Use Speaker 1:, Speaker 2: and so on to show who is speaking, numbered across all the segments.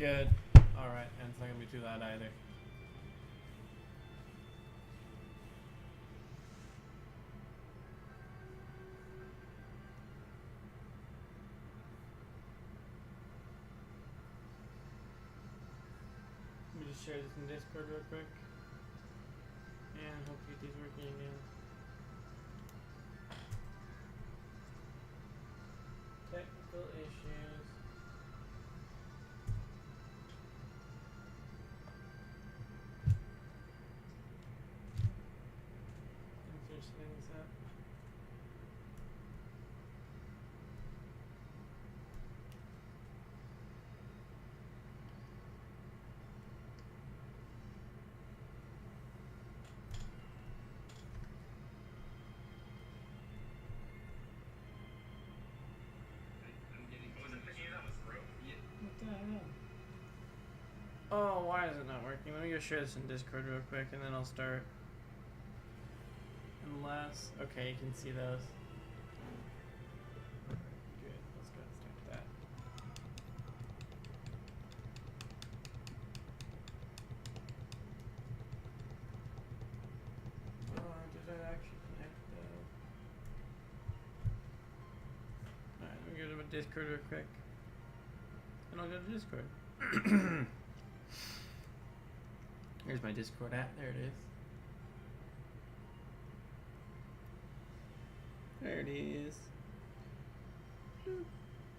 Speaker 1: Good. Alright, and it's not gonna be too loud either. Let me just share this in Discord real quick. And hopefully it is working again. Technical issues. Finish things up. What the hell? Oh, why is it not working? Let me go share this in Discord real quick and then I'll start. Unless, okay, you can see those. Good, let's go and start that. Oh, did I actually connect those? Alright, let me go to my Discord real quick. And I'll go to Discord. Here's my Discord app, there it is. There it is. Bloop,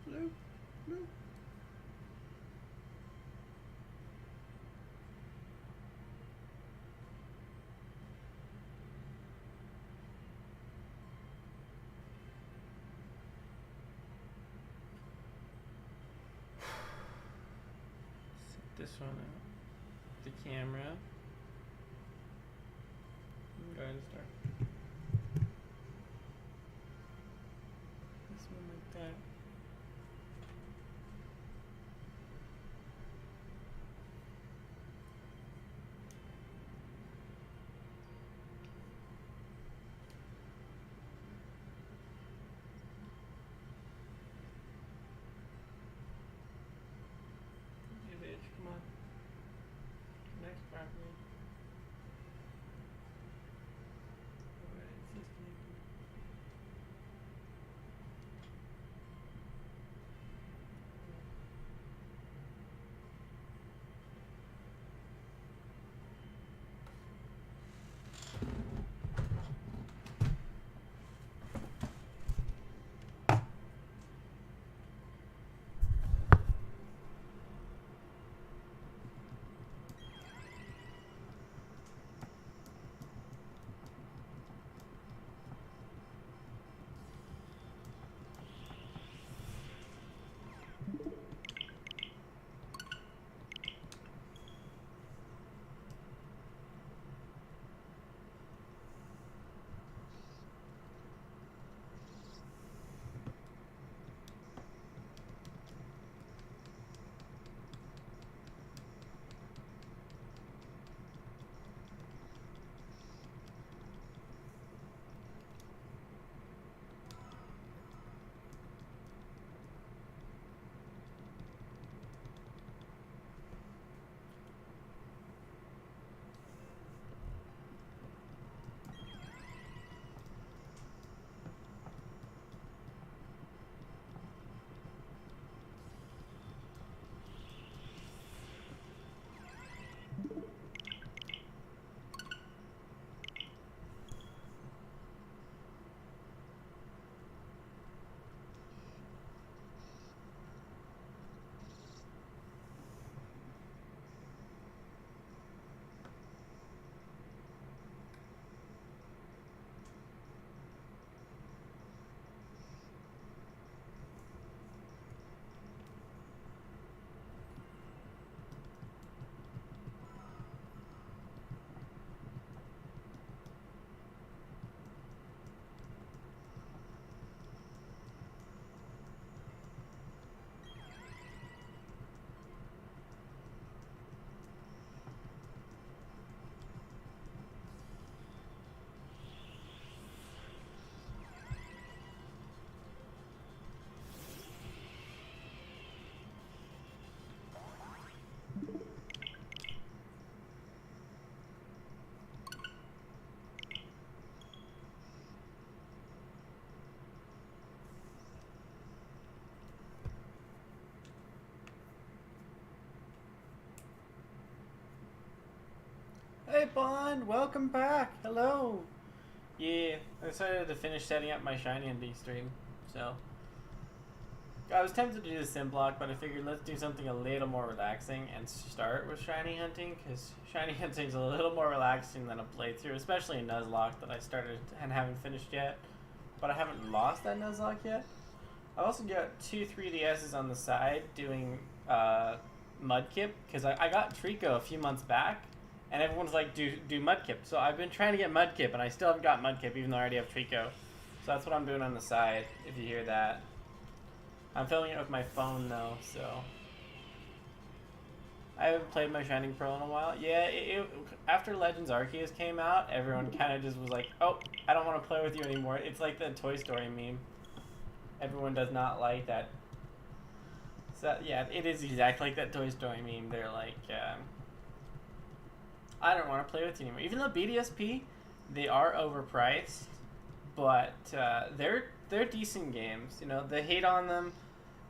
Speaker 1: bloop, bloop. Set this one up. The camera. Go ahead and start. This one like that. Hey bitch, come on. Connect properly. Bond, welcome back. Hello. Yeah, I decided to finish setting up my shiny hunting stream, so I was tempted to do the sim block, but I figured let's do something a little more relaxing and start with shiny hunting, because shiny hunting is a little more relaxing than a playthrough, especially in Nuzlocke that I started and haven't finished yet. But I haven't lost that Nuzlocke yet. I also got 2 3DSs on the side doing Mudkip, because I got Trico a few months back, and everyone's like, do Mudkip. So I've been trying to get Mudkip, and I still haven't got Mudkip, even though I already have Trico. So that's what I'm doing on the side, if you hear that. I'm filming it with my phone, though, so... I haven't played my Shining Pearl in a while. Yeah, after Legends Arceus came out, everyone kind of just was like, oh, I don't want to play with you anymore. It's like the Toy Story meme. Everyone does not like that. So, yeah, it is exactly like that Toy Story meme. They're like, I don't want to play with you anymore. Even though BDSP, they are overpriced, but they're decent games. You know, the hate on them,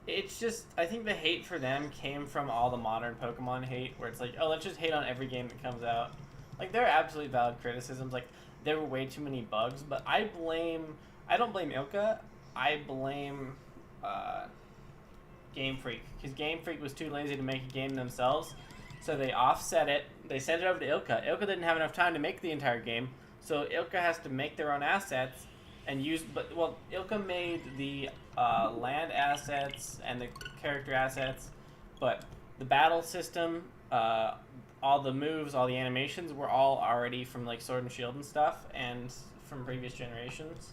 Speaker 1: it's just, I think the hate for them came from all the modern Pokemon hate, where it's like, oh, let's just hate on every game that comes out. Like, there are absolutely valid criticisms, like, there were way too many bugs, but I don't blame Ilka, I blame Game Freak, because Game Freak was too lazy to make a game themselves, so they offset it, they sent it over to Ilka. Ilka didn't have enough time to make the entire game, so Ilka has to make their own assets, and Ilka made the land assets and the character assets, but the battle system, all the moves, all the animations were all already from like Sword and Shield and stuff, and from previous generations.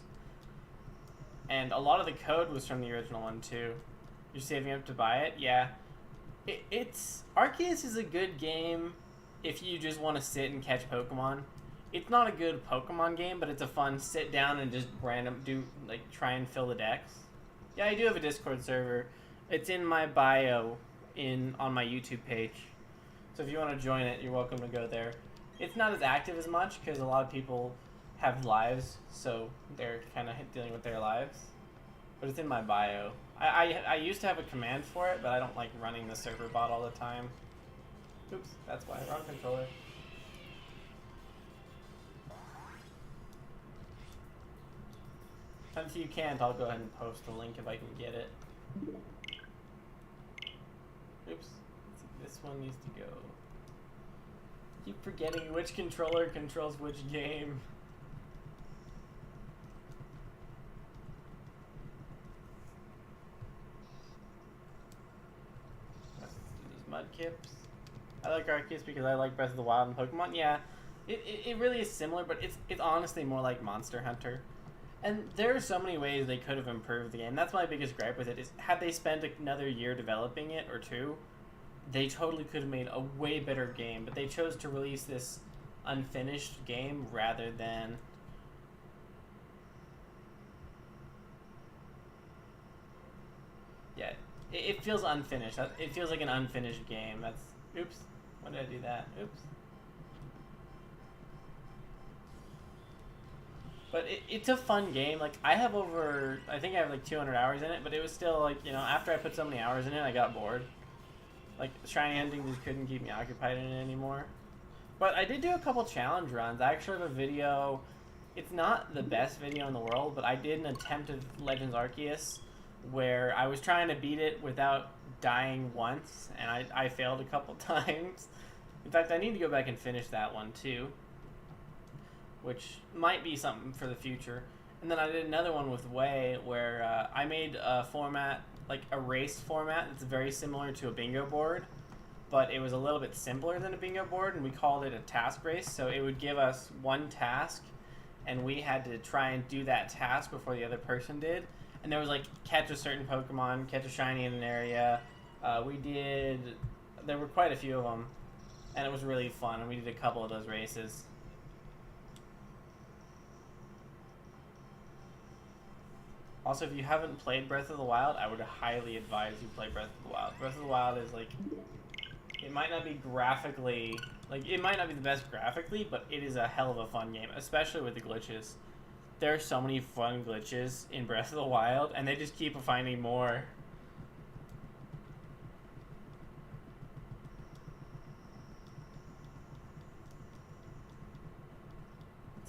Speaker 1: And a lot of the code was from the original one too. You're saving up to buy it? Yeah. It's Arceus is a good game if you just want to sit and catch Pokemon. It's not a good Pokemon game, but it's a fun sit down and just try and fill the decks. Yeah, I do have a Discord server. It's in my bio on my YouTube page. So if you want to join it, you're welcome to go there. It's not as active as much because a lot of people have lives, so they're kind of dealing with their lives. But it's in my bio. I used to have a command for it, but I don't like running the server bot all the time. Oops, that's why. Wrong controller. If you can't, I'll go ahead and post the link if I can get it. Oops. This one needs to go. Keep forgetting which controller controls which game. Let's do these Mudkips. I like Arceus because I like Breath of the Wild and Pokemon. Yeah, it really is similar, but it's honestly more like Monster Hunter. And there are so many ways they could have improved the game. That's my biggest gripe with it, is had they spent another year developing it, or 2, they totally could have made a way better game. But they chose to release this unfinished game rather than... Yeah, it feels unfinished. It feels like an unfinished game. That's... Oops. When did I do that? Oops. But it's a fun game. Like, I think I have like 200 hours in it, but it was still like, you know, after I put so many hours in it, I got bored. Like, shiny hunting just couldn't keep me occupied in it anymore. But I did do a couple challenge runs. I actually have a video. It's not the best video in the world, but I did an attempt at Legends Arceus where I was trying to beat it without dying once, and I failed a couple times. In fact, I need to go back and finish that one too, which might be something for the future. And then I did another one with Way where I made a format, like a race format that's very similar to a bingo board, but it was a little bit simpler than a bingo board, and we called it a task race. So it would give us one task, and we had to try and do that task before the other person did. And there was like catch a certain Pokemon, catch a shiny in an area. There were quite a few of them, and it was really fun, and we did a couple of those races. Also, if you haven't played Breath of the Wild, I would highly advise you play Breath of the Wild. Breath of the Wild is like, it might not be graphically, like, it might not be the best graphically, but it is a hell of a fun game, especially with the glitches. There are so many fun glitches in Breath of the Wild, and they just keep finding more.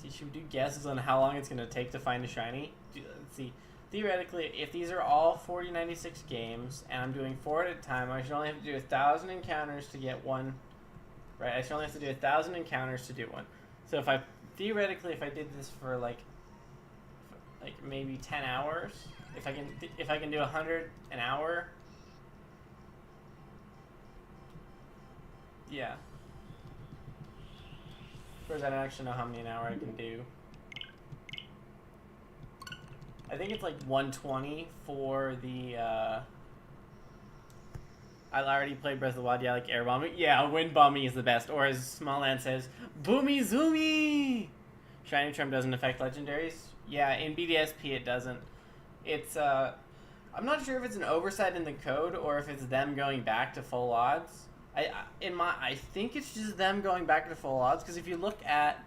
Speaker 1: See, should we do guesses on how long it's going to take to find a shiny? Let's see. Theoretically, if these are all 4096 games, and I'm doing 4 at a time, I should only have to do 1,000 encounters to get one. Right, I should only have to do 1,000 encounters to do one. So if I, theoretically, if I did this for like maybe 10 hours, if I can do 100 an hour, yeah. Of course, I don't actually know how many an hour I can do. I think it's like 120 for the, I already played Breath of the Wild, yeah, like air bombing. Yeah, wind bombing is the best. Or as Smallland says, boomy zoomy! Shiny Charm doesn't affect legendaries? Yeah, in BDSP it doesn't. It's, I'm not sure if it's an oversight in the code or if it's them going back to full odds. I think it's just them going back to full odds, because if you look at,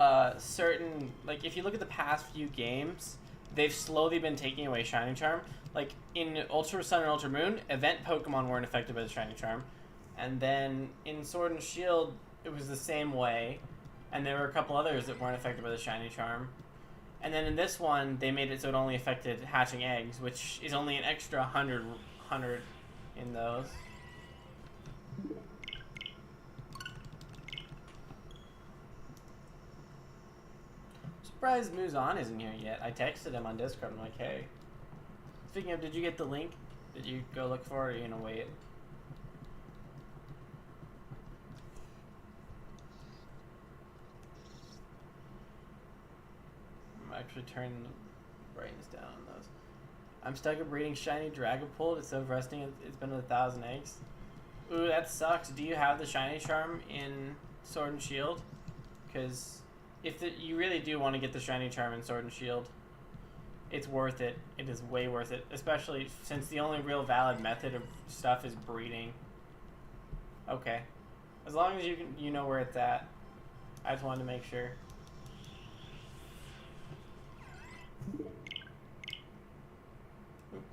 Speaker 1: if you look at the past few games, they've slowly been taking away Shiny Charm. Like, in Ultra Sun and Ultra Moon, event Pokemon weren't affected by the Shiny Charm. And then in Sword and Shield, it was the same way. And there were a couple others that weren't affected by the Shiny Charm. And then in this one, they made it so it only affected hatching eggs, which is only an extra 100 in those. Surprised Muzan isn't here yet. I texted him on Discord. I'm like, hey. Speaking of, did you get the link? Did you go look for it, or are you gonna wait? I'm actually turning the brightness down on those. I'm stuck at breeding shiny Dragapult. It's so resting. It's been 1,000 eggs. Ooh, that sucks. Do you have the Shiny Charm in Sword and Shield? Because you really do want to get the Shiny Charm in Sword and Shield, it's worth it. It is way worth it, especially since the only real valid method of stuff is breeding. Okay, as long as you know where it's at. I just wanted to make sure. Oops.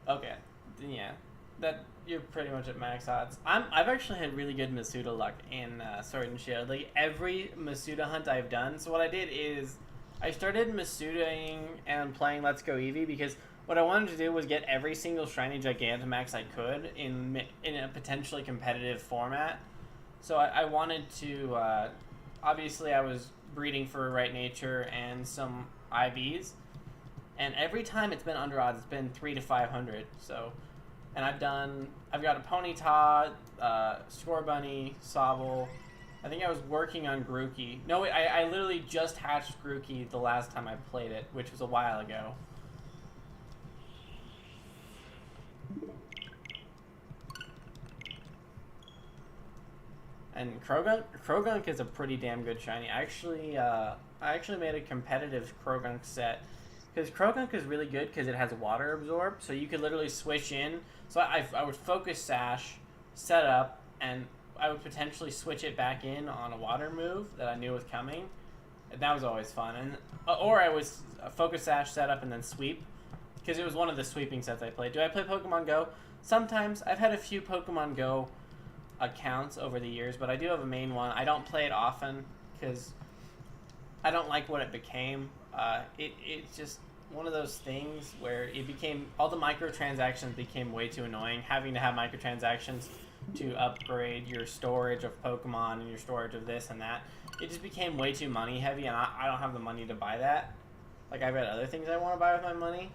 Speaker 1: Okay, yeah, that you're pretty much at max odds. I've actually had really good Masuda luck in Sword and Shield. Like every Masuda hunt I've done. So what I did is I started Masudaing and playing Let's Go Eevee because what I wanted to do was get every single shiny Gigantamax I could in a potentially competitive format. So I wanted to. Obviously, I was breeding for Right Nature and some IVs. And every time it's been under odds, it's been 300 to 500. So, and I've got a Ponyta, Scorbunny, Sobble. I think I was working on Grookey. No, wait, I literally just hatched Grookey the last time I played it, which was a while ago. And Krogunk is a pretty damn good shiny. I actually made a competitive Krogunk set. Because Krogunk is really good because it has water absorb, so you could literally switch in. So I would focus sash, set up, and I would potentially switch it back in on a water move that I knew was coming. And that was always fun. And or I was focus sash, set up, and then sweep. Because it was one of the sweeping sets I played. Do I play Pokemon Go? Sometimes. I've had a few Pokemon Go accounts over the years, but I do have a main one. I don't play it often because I don't like what it became. It's just one of those things where it became, all the microtransactions became way too annoying. Having to have microtransactions to upgrade your storage of Pokemon and your storage of this and that, it just became way too money heavy, and I don't have the money to buy that. Like, I've got other things I want to buy with my money.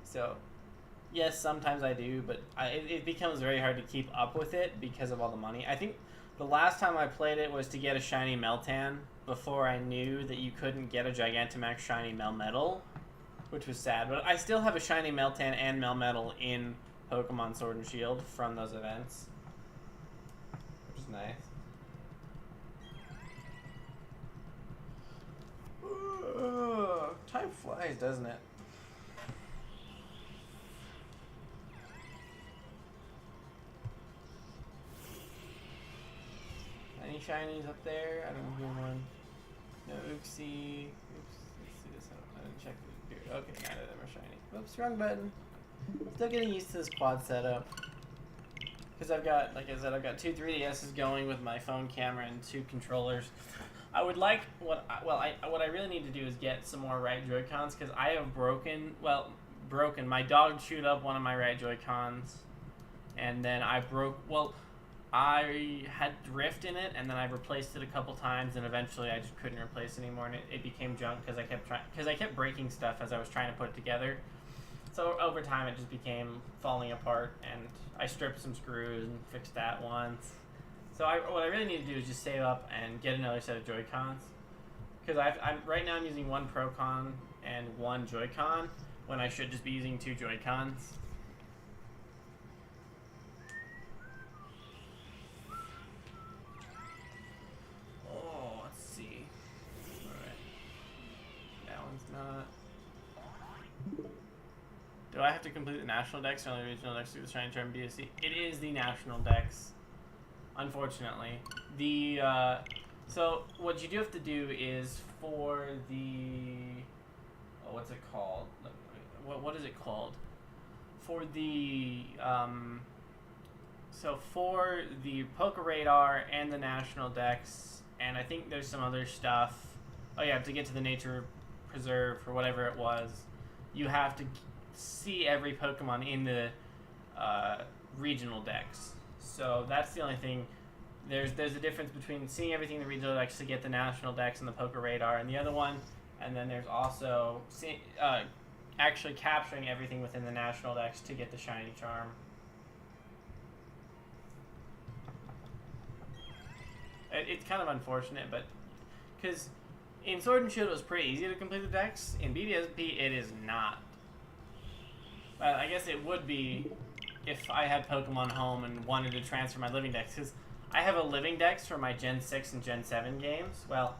Speaker 1: So, yes, sometimes I do, but it becomes very hard to keep up with it because of all the money. I think the last time I played it was to get a shiny Meltan before I knew that you couldn't get a Gigantamax shiny Melmetal, which was sad. But I still have a shiny Meltan and Melmetal in Pokemon Sword and Shield from those events, which is nice. Time flies, doesn't it? Any shinies up there? I don't hear one. No Uxie. Oops, let's see this. I didn't check Okay, neither of them are shiny. Oops, wrong button. Still getting used to this quad setup. Because I've got, like I said, I've got 2 3DSs going with my phone camera and 2 controllers. I would like, what I really need to do is get some more right Joy-Cons, because I have broken, my dog chewed up one of my right Joy-Cons, and then I I had drift in it, and then I replaced it a couple times, and eventually I just couldn't replace it anymore, and it became junk because I kept breaking stuff as I was trying to put it together. So over time, it just became falling apart, and I stripped some screws and fixed that once. So what I really need to do is just save up and get another set of Joy-Cons, because right now I'm using 1 Pro-Con and 1 Joy-Con when I should just be using 2 Joy-Cons. Oh, let's see. All right, that one's not. Do I have to complete the national dex or only regional dex through the Shiny Charm BDSP? It is the national dex, unfortunately. So what you do have to do is for the, what's it called? What is it called? For the so for the Poker Radar and the national dex, and I think there's some other stuff. Oh yeah, to get to the nature preserve or whatever it was, you have to see every Pokemon in the regional dex. So that's the only thing. There's a difference between seeing everything in the regional dex to get the national dex and the Poker Radar and the other one, and then there's also actually capturing everything within the national dex to get the shiny charm. It's kind of unfortunate, but because in Sword and Shield it was pretty easy to complete the dex, in BDSP it is not. I guess it would be if I had Pokemon home and wanted to transfer my living dex, because I have a living dex for my Gen 6 and Gen 7 games. Well,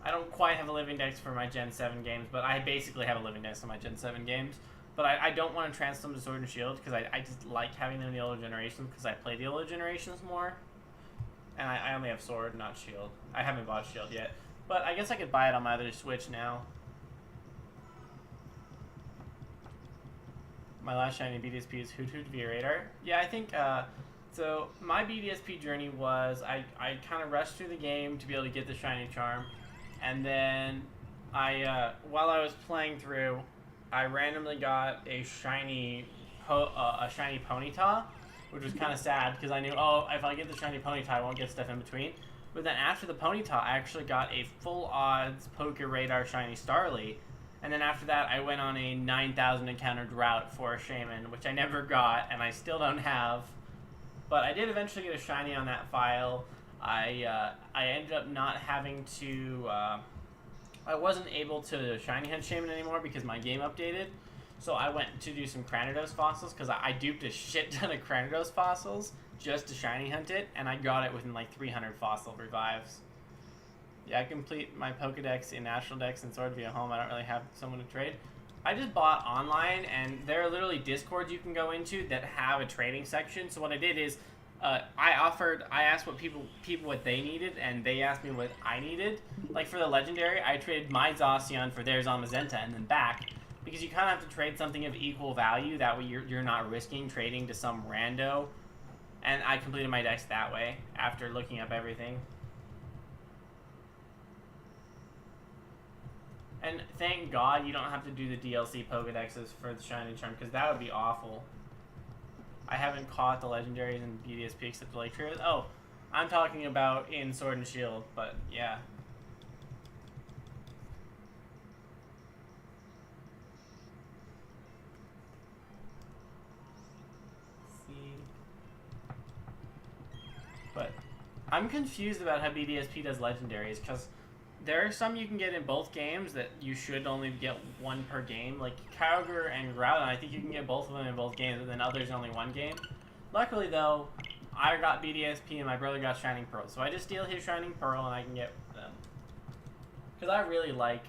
Speaker 1: I don't quite have a living dex for my Gen 7 games, but I basically have a living dex for my Gen 7 games. But I don't want to transfer them to Sword and Shield, because I just like having them in the older generations, because I play the older generations more. And I only have Sword, not Shield. I haven't bought Shield yet. But I guess I could buy it on my other Switch now. My last shiny BDSP is Hoot Hoot via Radar. Yeah, I think, so my BDSP journey was, I kind of rushed through the game to be able to get the shiny charm. And then while I was playing through, I randomly got a shiny Ponyta, which was kind of sad because I knew, oh, if I get the shiny Ponyta, I won't get stuff in between. But then after the Ponyta, I actually got a full odds Poker Radar shiny Starly. And then after that, I went on a 9,000 encountered route for a Shaman, which I never got, and I still don't have. But I did eventually get a shiny on that file. I ended up not having to, I wasn't able to shiny hunt Shaman anymore because my game updated. So I went to do some Cranidos fossils, because I duped a shit ton of Cranidos fossils just to shiny hunt it, and I got it within like 300 fossil revives. Yeah, I complete my Pokedex in National Dex and Sword via home. I don't really have someone to trade. I just bought online, and there are literally Discords you can go into that have a trading section. So what I did is, I asked what people what they needed, and they asked me what I needed. Like for the Legendary, I traded my Zacian for their Zamazenta and then back, because you kind of have to trade something of equal value. That way you're not risking trading to some rando. And I completed my dex that way after looking up everything. And thank God you don't have to do the DLC Pokedexes for the Shiny Charm, because that would be awful. I haven't caught the Legendaries in BDSP except the Lake Trios. Oh, I'm talking about in Sword and Shield, but yeah. Let's see. But I'm confused about how BDSP does Legendaries, because there are some you can get in both games that you should only get one per game, like Kyogre and Groudon. I think you can get both of them in both games, and then others only one game. Luckily, though, I got BDSP and my brother got Shining Pearl, so I just steal his Shining Pearl and I can get them. Because I really like...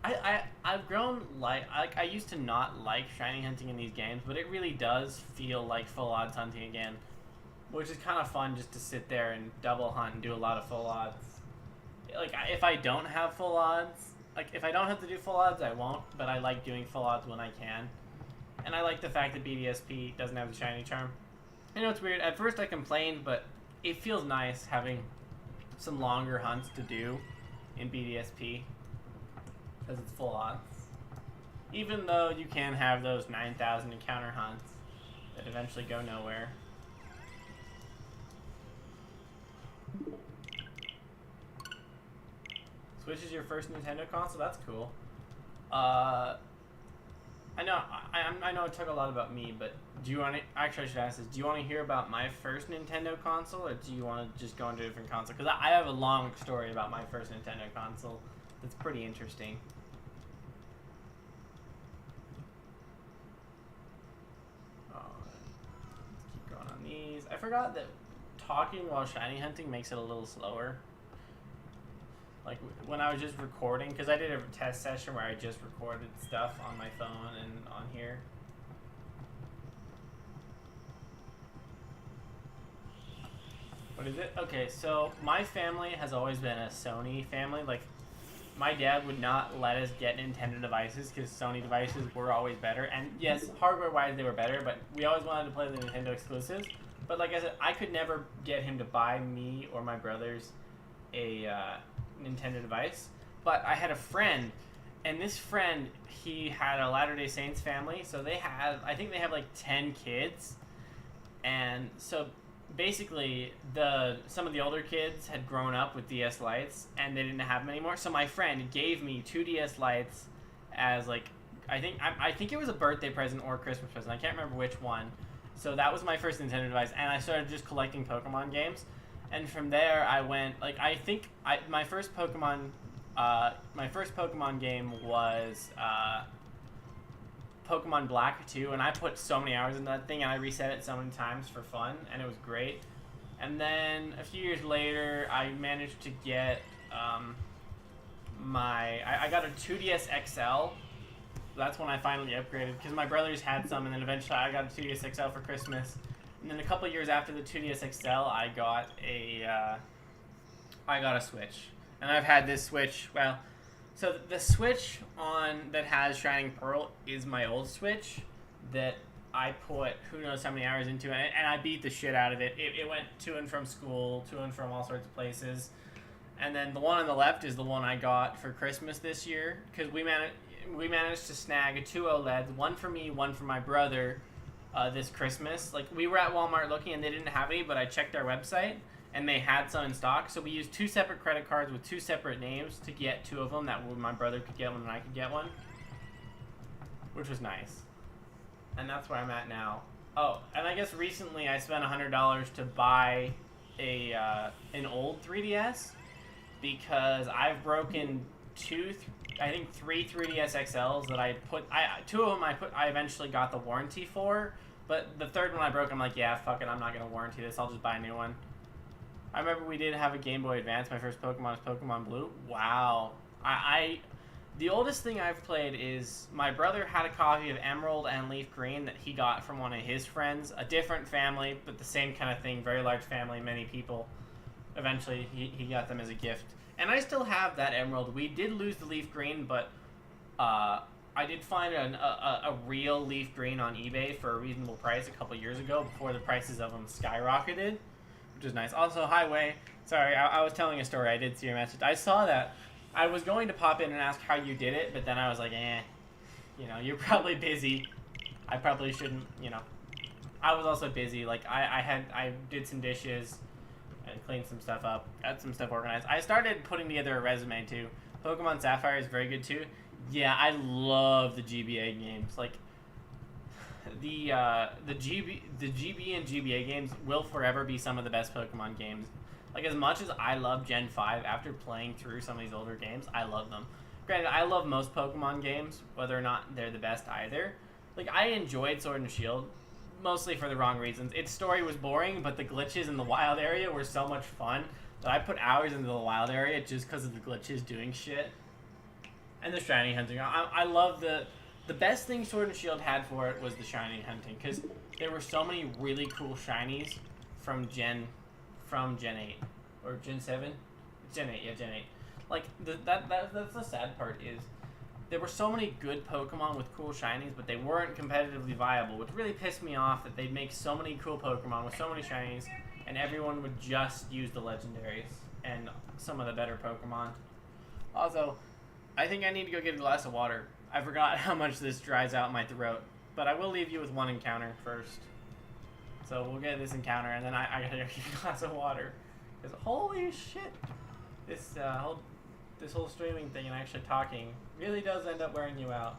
Speaker 1: I've grown I used to not like shiny hunting in these games, but it really does feel like full odds hunting again, which is kind of fun just to sit there and double hunt and do a lot of full odds. Like, if I don't have full odds, like, if I don't have to do full odds, I won't, but I like doing full odds when I can. And I like the fact that BDSP doesn't have the shiny charm. I know it's weird. At first I complained, but it feels nice having some longer hunts to do in BDSP because it's full odds. Even though you can have those 9,000 encounter hunts that eventually go nowhere. Switch is your first Nintendo console? That's cool. I know it took a lot about me, but do you want to... Actually, I should ask this. Do you want to hear about my first Nintendo console, or do you want to just go into a different console? Because I have a long story about my first Nintendo console that's pretty interesting. Let's keep going on these. I forgot that talking while shiny hunting makes it a little slower. Like, when I was just recording, because I did a test session where I just recorded stuff on my phone and on here. What is it? Okay, so my family has always been a Sony family. Like, my dad would not let us get Nintendo devices because Sony devices were always better. And yes, hardware-wise they were better, but we always wanted to play the Nintendo exclusives. But like I said, I could never get him to buy me or my brothers a... Nintendo device, but I had a friend, and this friend, he had a Latter-day Saints family, so they have, I think they have like 10 kids, and so basically some of the older kids had grown up with DS Lites, and they didn't have them anymore, so my friend gave me 2 DS Lites as like, I think it was a birthday present or a Christmas present, I can't remember which one, so that was my first Nintendo device, and I started just collecting Pokemon games. And from there, I went, like, I think my first Pokemon game was Pokemon Black 2, and I put so many hours into that thing, and I reset it so many times for fun, and it was great. And then a few years later, I managed to get I got a 2DS XL. That's when I finally upgraded, because my brothers had some, and then eventually I got a 2DS XL for Christmas. And then a couple years after the 2DS XL, I got a Switch, and I've had this Switch. Well, so the Switch that has Shining Pearl is my old Switch that I put who knows how many hours into it, and I beat the shit out of it. It went to and from school, to and from all sorts of places. And then the one on the left is the one I got for Christmas this year, because we managed to snag 2 OLEDs, one for me, one for my brother. This Christmas. Like, we were at Walmart looking and they didn't have any, but I checked our website and they had some in stock. So we used 2 separate credit cards with 2 separate names to get 2 of them. That way my brother could get one and I could get one, which was nice. And that's where I'm at now. Oh, and I guess recently I spent $100 to buy an old 3DS because I've broken 3 3DS XLs that I put. 2 of them I eventually got the warranty for. But the third one I broke, I'm like, yeah, fuck it, I'm not going to warranty this, I'll just buy a new one. I remember we did have a Game Boy Advance, my first Pokemon was Pokemon Blue. Wow. The oldest thing I've played is, my brother had a copy of Emerald and Leaf Green that he got from one of his friends. A different family, but the same kind of thing, very large family, many people. Eventually, he got them as a gift. And I still have that Emerald. We did lose the Leaf Green, but I did find a real Leaf Green on eBay for a reasonable price a couple years ago before the prices of them skyrocketed, which is nice. Also, Highway, sorry, I was telling a story. I did see your message. I saw that. I was going to pop in and ask how you did it, but then I was like, you're probably busy. I probably shouldn't, I was also busy. Like, I did some dishes and cleaned some stuff up, got some stuff organized. I started putting together a resume, too. Pokemon Sapphire is very good, too. Yeah, I love the GBA games. Like, the GB and GBA games will forever be some of the best Pokemon games. Like, as much as I love Gen 5, after playing through some of these older games, I love them. Granted, I love most Pokemon games, whether or not they're the best either. Like, I enjoyed Sword and Shield, mostly for the wrong reasons. Its story was boring, but the glitches in the wild area were so much fun that I put hours into the wild area just because of the glitches doing shit. And the shiny hunting. I love the best thing Sword and Shield had for it was the shiny hunting, because there were so many really cool shinies from Gen 8 or Gen 7. Gen 8, yeah, Gen 8. Like that's the sad part is there were so many good Pokemon with cool shinies, but they weren't competitively viable, which really pissed me off that they'd make so many cool Pokemon with so many shinies, and everyone would just use the Legendaries and some of the better Pokemon. Also, I think I need to go get a glass of water. I forgot how much this dries out my throat, but I will leave you with one encounter first. So we'll get this encounter, and then I gotta go get a glass of water. Because holy shit, this whole streaming thing and actually talking really does end up wearing you out.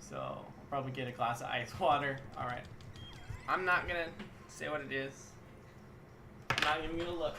Speaker 1: So I'll probably get a glass of ice water. All right, I'm not gonna say what it is. I'm not even gonna look.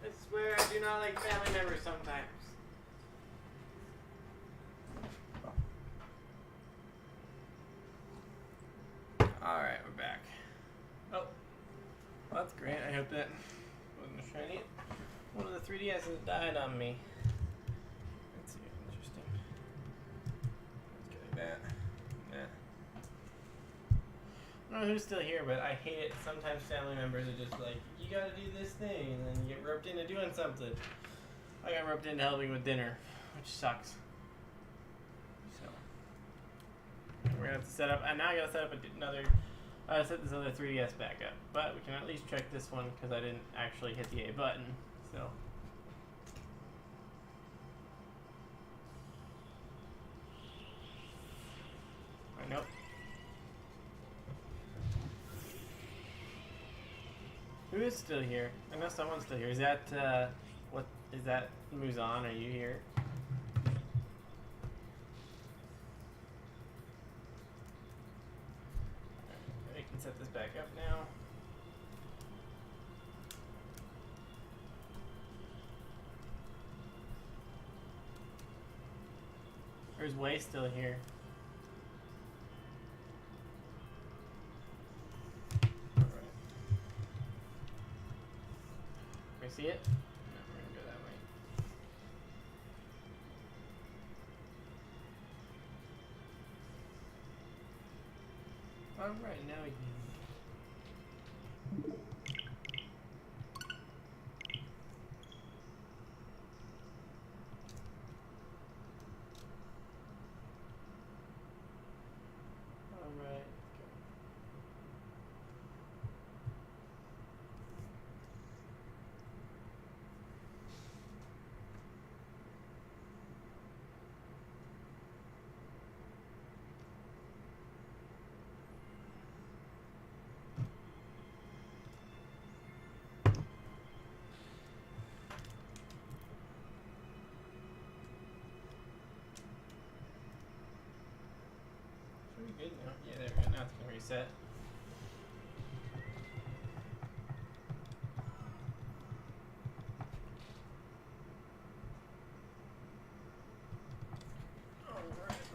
Speaker 1: I swear I do not like family members sometimes. Alright, we're back. Oh, well, that's great. I hope that wasn't shiny. One of the 3DSs died on me. Let's see, interesting. Let's get that. Nah. I don't know who's still here, but I hate it. Sometimes family members are just like, you gotta do this thing, and then you get roped into doing something. I got roped into helping with dinner, which sucks. So, we're gonna have to set up, and now I gotta set up another, I gotta set this other 3DS back up. But we can at least check this one, because I didn't actually hit the A button, so. Nope. Who is still here? I know someone's still here. Is that, what, is that Muzan? Are you here? Alright, we can set this back up now. Or is Wei still here? See it? No, we're gonna go that way. Alright, now we can. Alright. Good now. Yeah, there we go. Now it's gonna reset. Alright.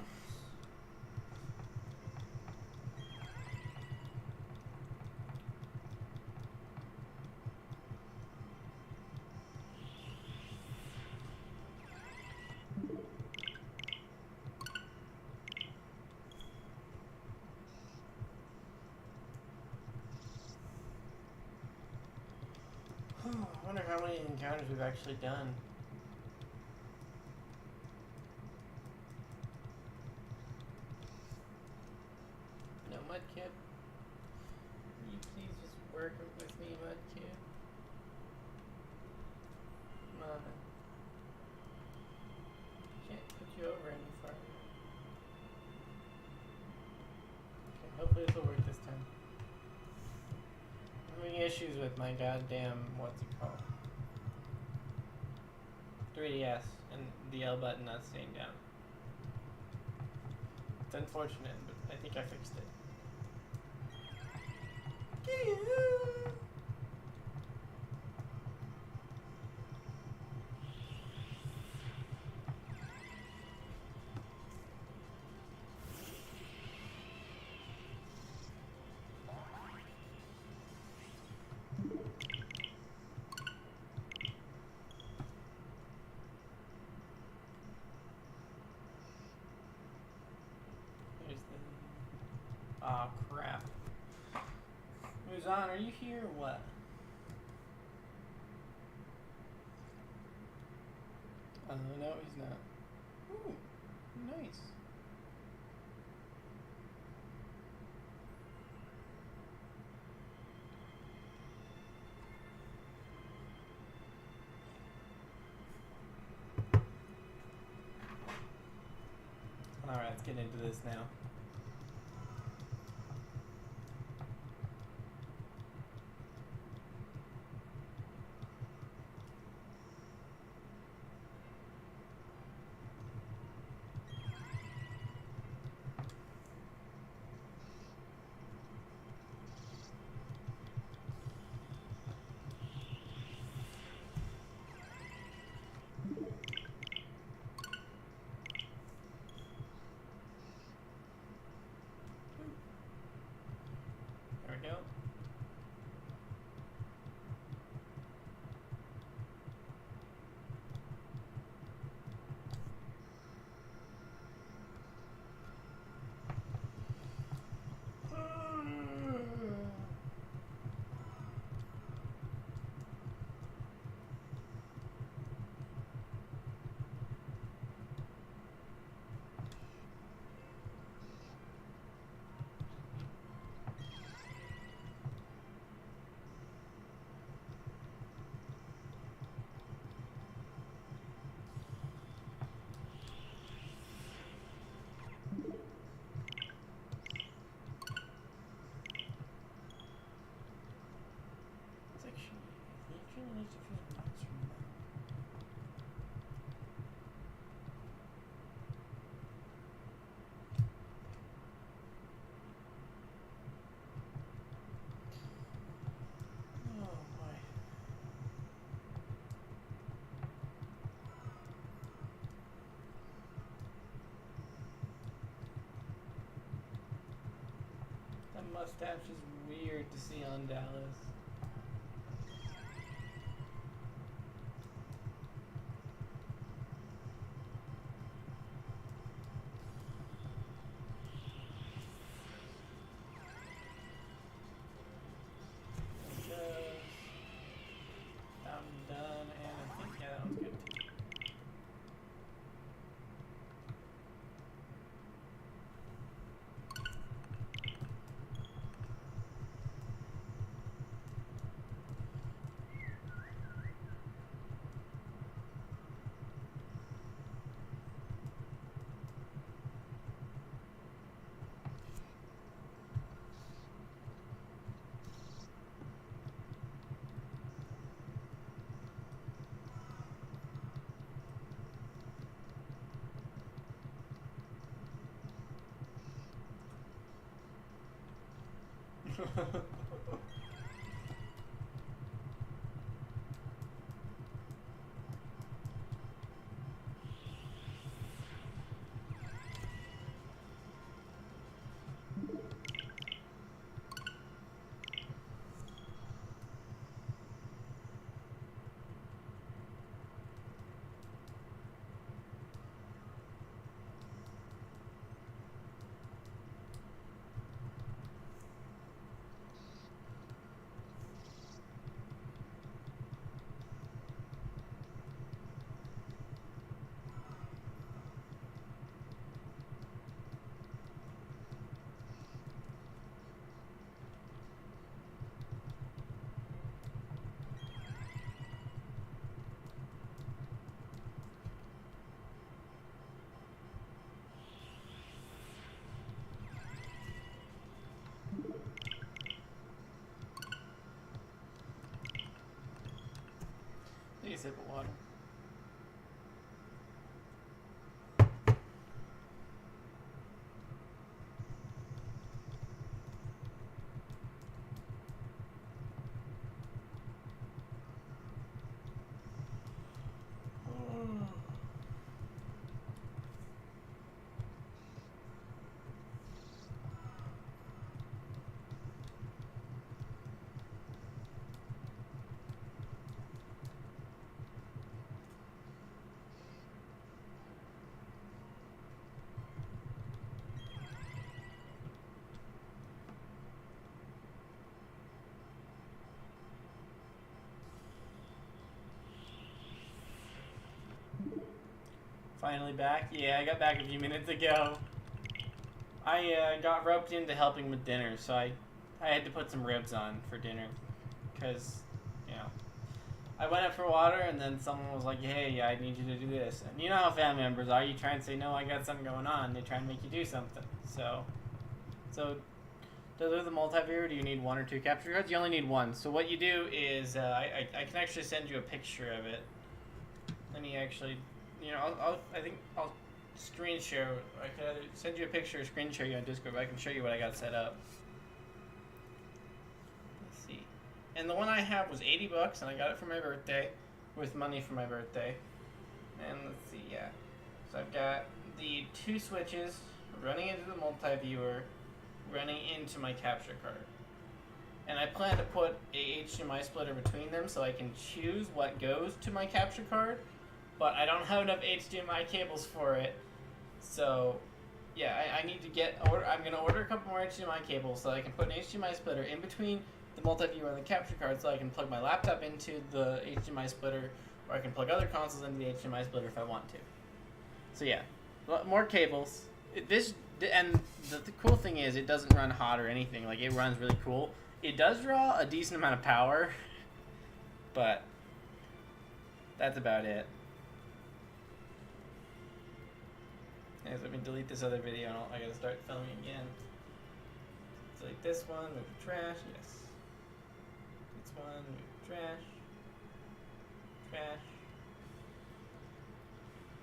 Speaker 1: I wonder how many encounters we've actually done. No, Mudkip. Will you please just work with me, Mudkip? Come on. Can't put you over any farther. Okay, hopefully this will work this time. I'm having issues with my goddamn, what's it called? 3DS and the L button not staying down. It's unfortunate, but I think I fixed it. Aw, crap. Muzan, are you here or what? No, he's not. Ooh, nice. Alright, let's get into this now. Mustache is weird to see on Dallas. I'm done, and I think, yeah, that one's good too. Take a sip of water. Finally back? Yeah, I got back a few minutes ago. I got roped into helping with dinner, so I had to put some ribs on for dinner. Because, you know, I went up for water and then someone was like, hey, I need you to do this. And you know how family members are. You try and say, no, I got something going on. They try and make you do something. So to do the multiviewer, do you need 1 or 2 capture cards? You only need 1. So what you do is, I can actually send you a picture of it. Let me actually... You know, I think I'll screen share. I could either send you a picture or screen share you on Discord, but I can show you what I got set up. Let's see. And the one I have was $80, and I got it for my birthday, with money for my birthday. And let's see, yeah. So I've got the 2 switches running into the multi-viewer, running into my capture card. And I plan to put a HDMI splitter between them so I can choose what goes to my capture card. But I don't have enough HDMI cables for it, so yeah, I need to I'm going to order a couple more HDMI cables so I can put an HDMI splitter in between the multi-viewer and the capture card so I can plug my laptop into the HDMI splitter, or I can plug other consoles into the HDMI splitter if I want to. So yeah, more cables. And the cool thing is it doesn't run hot or anything. Like, it runs really cool. It does draw a decent amount of power, but that's about it. So let me delete this other video and I gotta start filming again. Delete this one, move to trash, yes. This one, move to trash. Crash.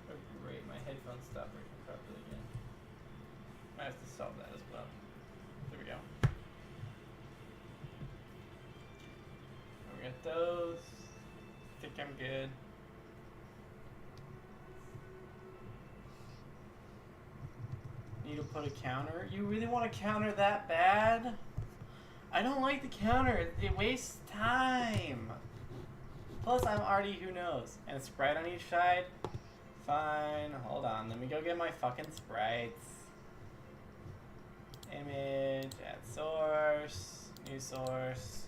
Speaker 1: Oh great, my headphones stopped working properly again. I have to solve that as well. There we go. We got those. I think I'm good. Need to put a counter? You really want to counter that bad? I don't like the counter. It wastes time. Plus, I'm already who knows. And a sprite on each side? Fine. Hold on. Let me go get my fucking sprites. Image. Add source. New source.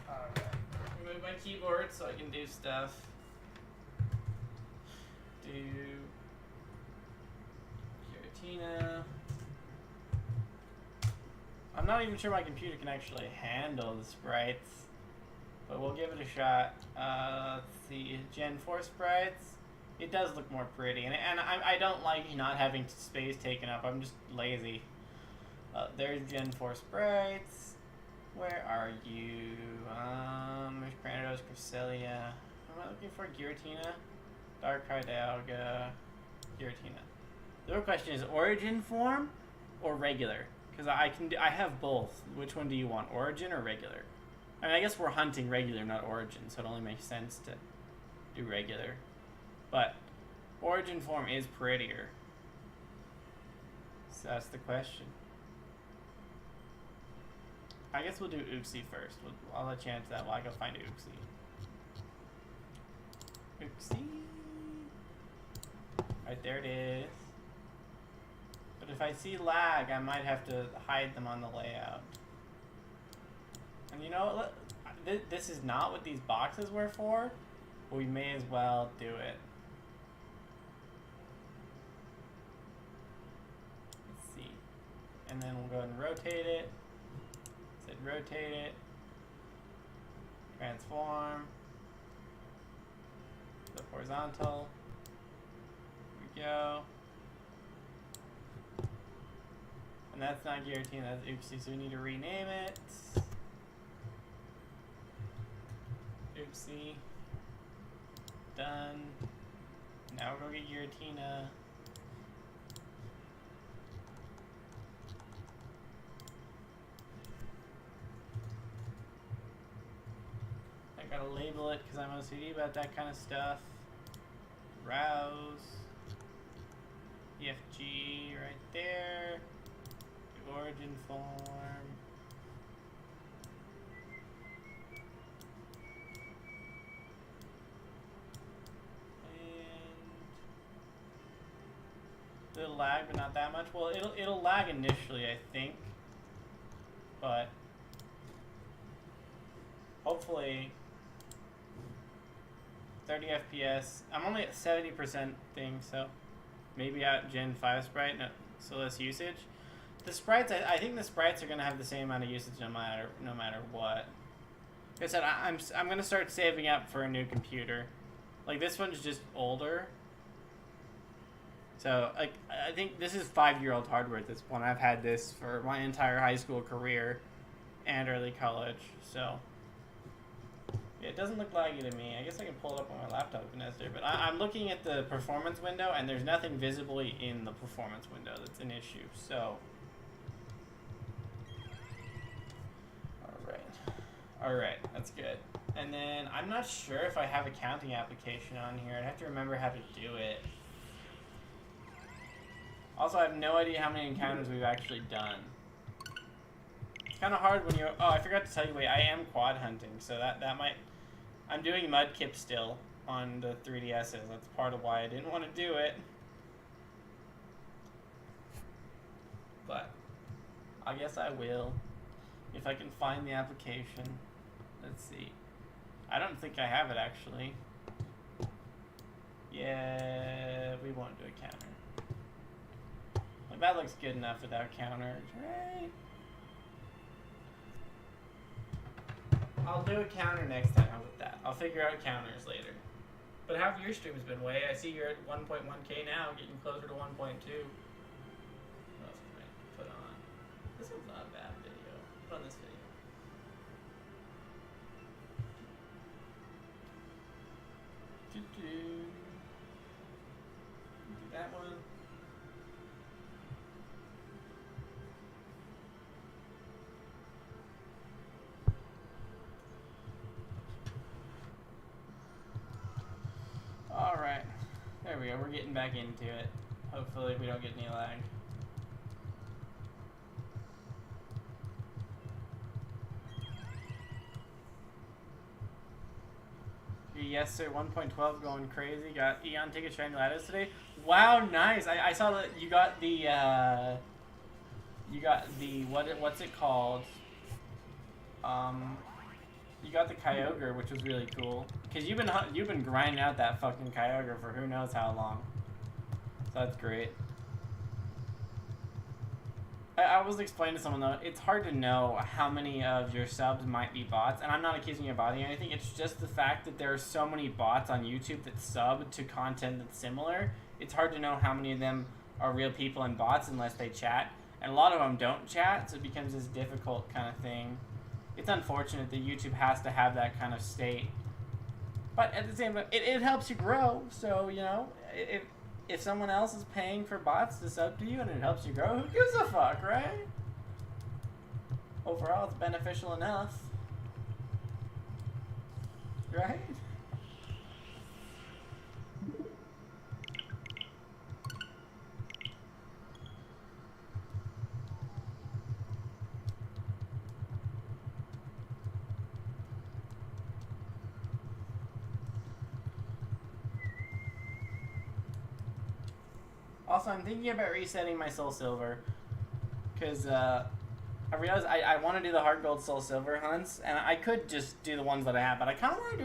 Speaker 1: Alright. Move my keyboard so I can do stuff. Do Giritina. I'm not even sure my computer can actually handle the sprites, but we'll give it a shot. Let's see, Gen 4 sprites. It does look more pretty, and I don't like not having space taken up. I'm just lazy. There's Gen 4 sprites. Where are you? There's Granados, Cresselia. What am I looking for? Giritina? Dark Hidalga. Giritina. The real question is origin form or regular? Because I have both. Which one do you want? Origin or regular? I mean, I guess we're hunting regular, not origin, so it only makes sense to do regular. But origin form is prettier. So that's the question. I guess we'll do Uxie first. I'll let you answer that while I go find Uxie. Uxie. Right there it is. But if I see lag, I might have to hide them on the layout. And you know, this is not what these boxes were for. But we may as well do it. Let's see. And then we'll go ahead and rotate it. Said rotate it. Transform. The horizontal. Here we go. And that's not Giritina, that's Uxie, so we need to rename it. Uxie. Done. Now we'll go get Giritina. I gotta label it because I'm OCD about that kind of stuff. Browse. EFG right there. Origin form. And it'll lag, but not that much. Well, it'll lag initially, I think, but hopefully 30 FPS. I'm only at 70% thing, so maybe at Gen 5 sprite, no, so less usage. The sprites, I think the sprites are gonna have the same amount of usage no matter what. Like I said, I'm gonna start saving up for a new computer. Like this one's just older. So like I think this is 5-year-old hardware at this point. I've had this for my entire high school career and early college. So yeah, it doesn't look laggy to me. I guess I can pull it up on my laptop if necessary. But I'm looking at the performance window, and there's nothing visibly in the performance window that's an issue. So. Alright, that's good. And then, I'm not sure if I have a counting application on here. I'd have to remember how to do it. Also, I have no idea how many encounters we've actually done. It's kind of hard when you're... Oh, I forgot to tell you, wait, I am quad hunting, so that might... I'm doing Mudkip still on the 3DSs. That's part of why I didn't want to do it. But, I guess I will. If I can find the application. Let's see. I don't think I have it actually. Yeah, we won't do a counter. Like that looks good enough without counters, right? I'll do a counter next time. How about that? I'll figure out counters later. But how have your streams been, Way? I see you're at 1.1K now, getting closer to 1.2. What else can I put on? This one's not a bad video. Put on this video. That one. Alright. There we go. We're getting back into it. Hopefully we don't get any lag. Yes, sir. 1.12 going crazy. Got Eon tickets shiny lattice today. Wow, nice. I saw that you got the what's it called? You got the Kyogre, which was really cool. Cause you've been grinding out that fucking Kyogre for who knows how long. So that's great. I was explaining to someone though, it's hard to know how many of your subs might be bots, and I'm not accusing you of botting anything. It's just the fact that there are so many bots on YouTube that sub to content that's similar. It's hard to know how many of them are real people and bots unless they chat, and a lot of them don't chat, so it becomes this difficult kind of thing. It's unfortunate that YouTube has to have that kind of state, but at the same time, it helps you grow. So you know, if someone else is paying for bots to sub to you and it helps you grow, who gives a fuck, right? Overall, it's beneficial enough, right? Also, I'm thinking about resetting my Soul Silver, because I realized I want to do the Hard Gold Soul Silver hunts, and I could just do the ones that I have, but I kind of want to do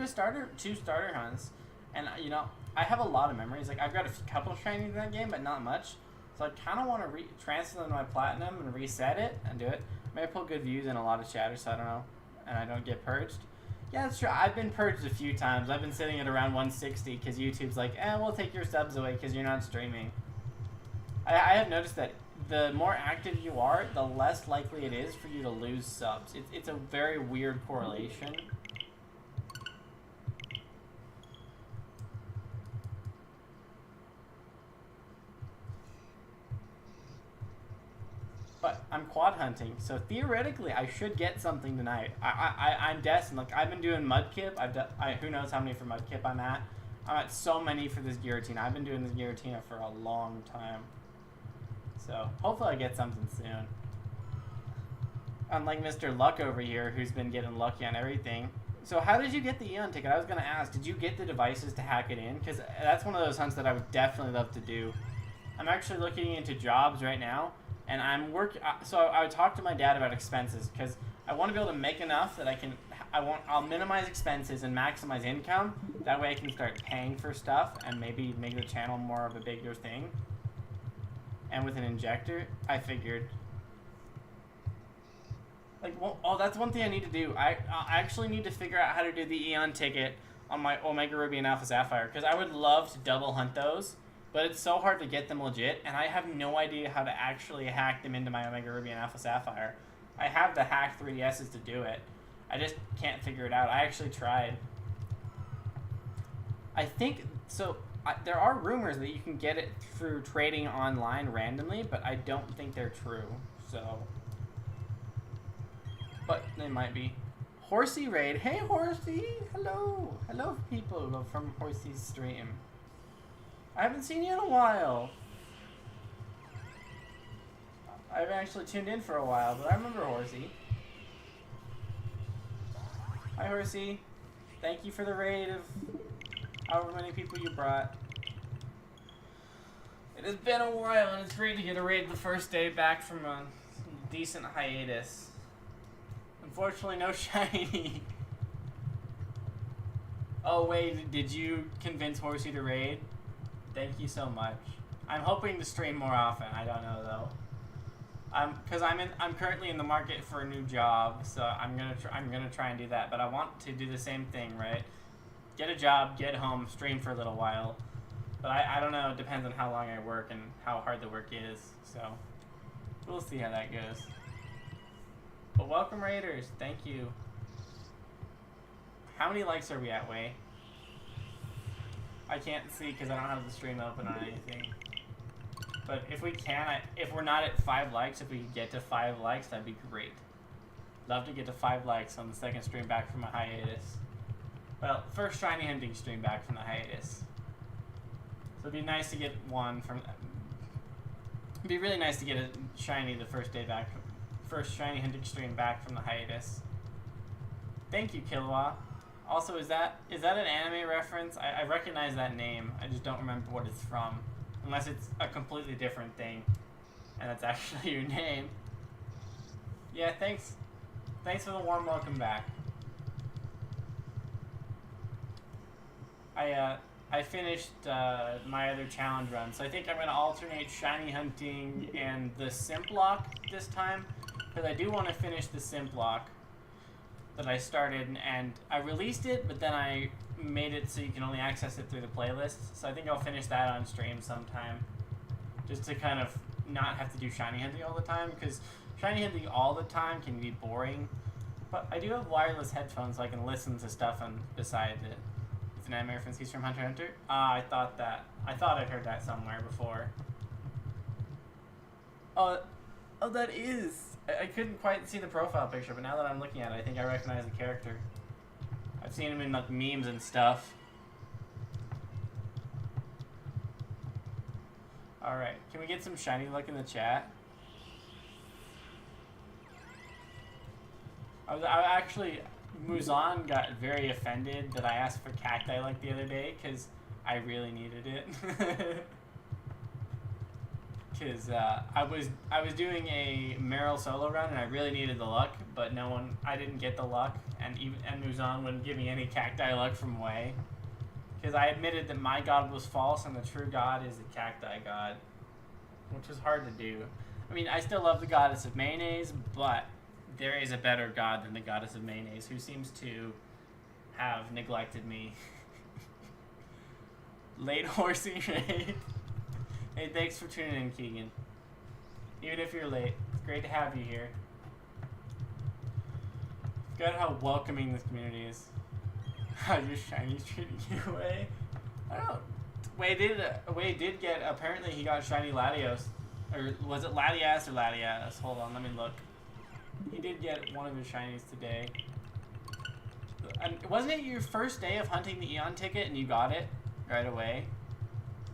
Speaker 1: two starter hunts, and you know, I have a lot of memories. Like, I've got a couple of shinies in that game, but not much, so I kind of want to transfer them to my Platinum and reset it and do it. Maybe pull good views and a lot of chatter, so I don't know, and I don't get purged. Yeah, that's true. I've been purged a few times. I've been sitting at around 160 because YouTube's like, we'll take your subs away because you're not streaming. I have noticed that the more active you are, the less likely it is for you to lose subs. It's a very weird correlation. But I'm quad hunting, so theoretically I should get something tonight. I'm destined. Like, I've been doing Mudkip. Who knows how many for Mudkip I'm at. I'm at so many for this Giritina. I've been doing this Giritina for a long time. So, hopefully I get something soon. Unlike Mr. Luck over here, who's been getting lucky on everything. So how did you get the Eon ticket? I was going to ask, did you get the devices to hack it in? Because that's one of those hunts that I would definitely love to do. I'm actually looking into jobs right now, and I'm working. So I would talk to my dad about expenses, because I want to be able to make enough that I'll minimize expenses and maximize income. That way I can start paying for stuff and maybe make the channel more of a bigger thing. And with an injector, I figured, like, well, that's one thing I need to do. I actually need to figure out how to do the Eon ticket on my Omega Ruby and Alpha Sapphire, because I would love to double hunt those, but it's so hard to get them legit, and I have no idea how to actually hack them into my Omega Ruby and Alpha Sapphire. I have the hack 3DSs to do it. I just can't figure it out. I actually tried. I think, so... there are rumors that you can get it through trading online randomly, but I don't think they're true, so... But they might be. Horsey Raid. Hey, Horsey! Hello! Hello, people from Horsey's stream. I haven't seen you in a while. I haven't actually tuned in for a while, but I remember Horsey. Hi, Horsey. Thank you for the raid of... however many people you brought. It has been a while, and it's great to get a raid the first day back from a decent hiatus. Unfortunately, no shiny. Oh wait, did you convince Horsey to raid? Thank you so much. I'm hoping to stream more often. I don't know though. I'm currently in the market for a new job, so I'm gonna try and do that. But I want to do the same thing, right? Get a job, get home, stream for a little while. But I don't know, it depends on how long I work and how hard the work is, so we'll see how that goes. But welcome, Raiders, thank you. How many likes are we at, Way? I can't see because I don't have the stream open on anything. But if we can, if we're not at 5 likes, if we could get to 5 likes, that'd be great. Love to get to 5 likes on the second stream back from a hiatus. Well, first shiny hunting stream back from the hiatus. So it'd be nice to get one from... It'd be really nice to get a shiny the first day back. First shiny hunting stream back from the hiatus. Thank you, Kilowatt. Also, is that an anime reference? I recognize that name. I just don't remember what it's from. Unless it's a completely different thing. And that's actually your name. Yeah, thanks. Thanks for the warm welcome back. I finished my other challenge run, so I think I'm going to alternate shiny hunting and the simp lock this time, because I do want to finish the simp lock that I started, and I released it, but then I made it so you can only access it through the playlist, so I think I'll finish that on stream sometime, just to kind of not have to do shiny hunting all the time, because shiny hunting all the time can be boring, but I do have wireless headphones so I can listen to stuff on beside it. It's an anime reference. He's from Hunter x Hunter. I thought I'd heard that somewhere before. Oh, that is. I couldn't quite see the profile picture, but now that I'm looking at it, I think I recognize the character. I've seen him in like memes and stuff. All right, can we get some shiny luck in the chat? I actually. Muzan got very offended that I asked for cacti luck the other day because I really needed it. Because I was doing a Meryl solo run and I really needed the luck, but I didn't get the luck, and Muzan wouldn't give me any cacti luck from Way. Because I admitted that my god was false and the true god is the cacti god, which was hard to do. I mean, I still love the goddess of mayonnaise, but there is a better god than the goddess of mayonnaise who seems to have neglected me. Late horsey raid. Hey, thanks for tuning in, Keegan. Even if you're late, it's great to have you here. Forgot how welcoming this community is. How your shiny's treating you, Way? I don't know. Way did get, apparently he got shiny Latios. Or was it Latias or Latias? Hold on, let me look. He did get one of his shinies today. And wasn't it your first day of hunting the Eon ticket and you got it right away?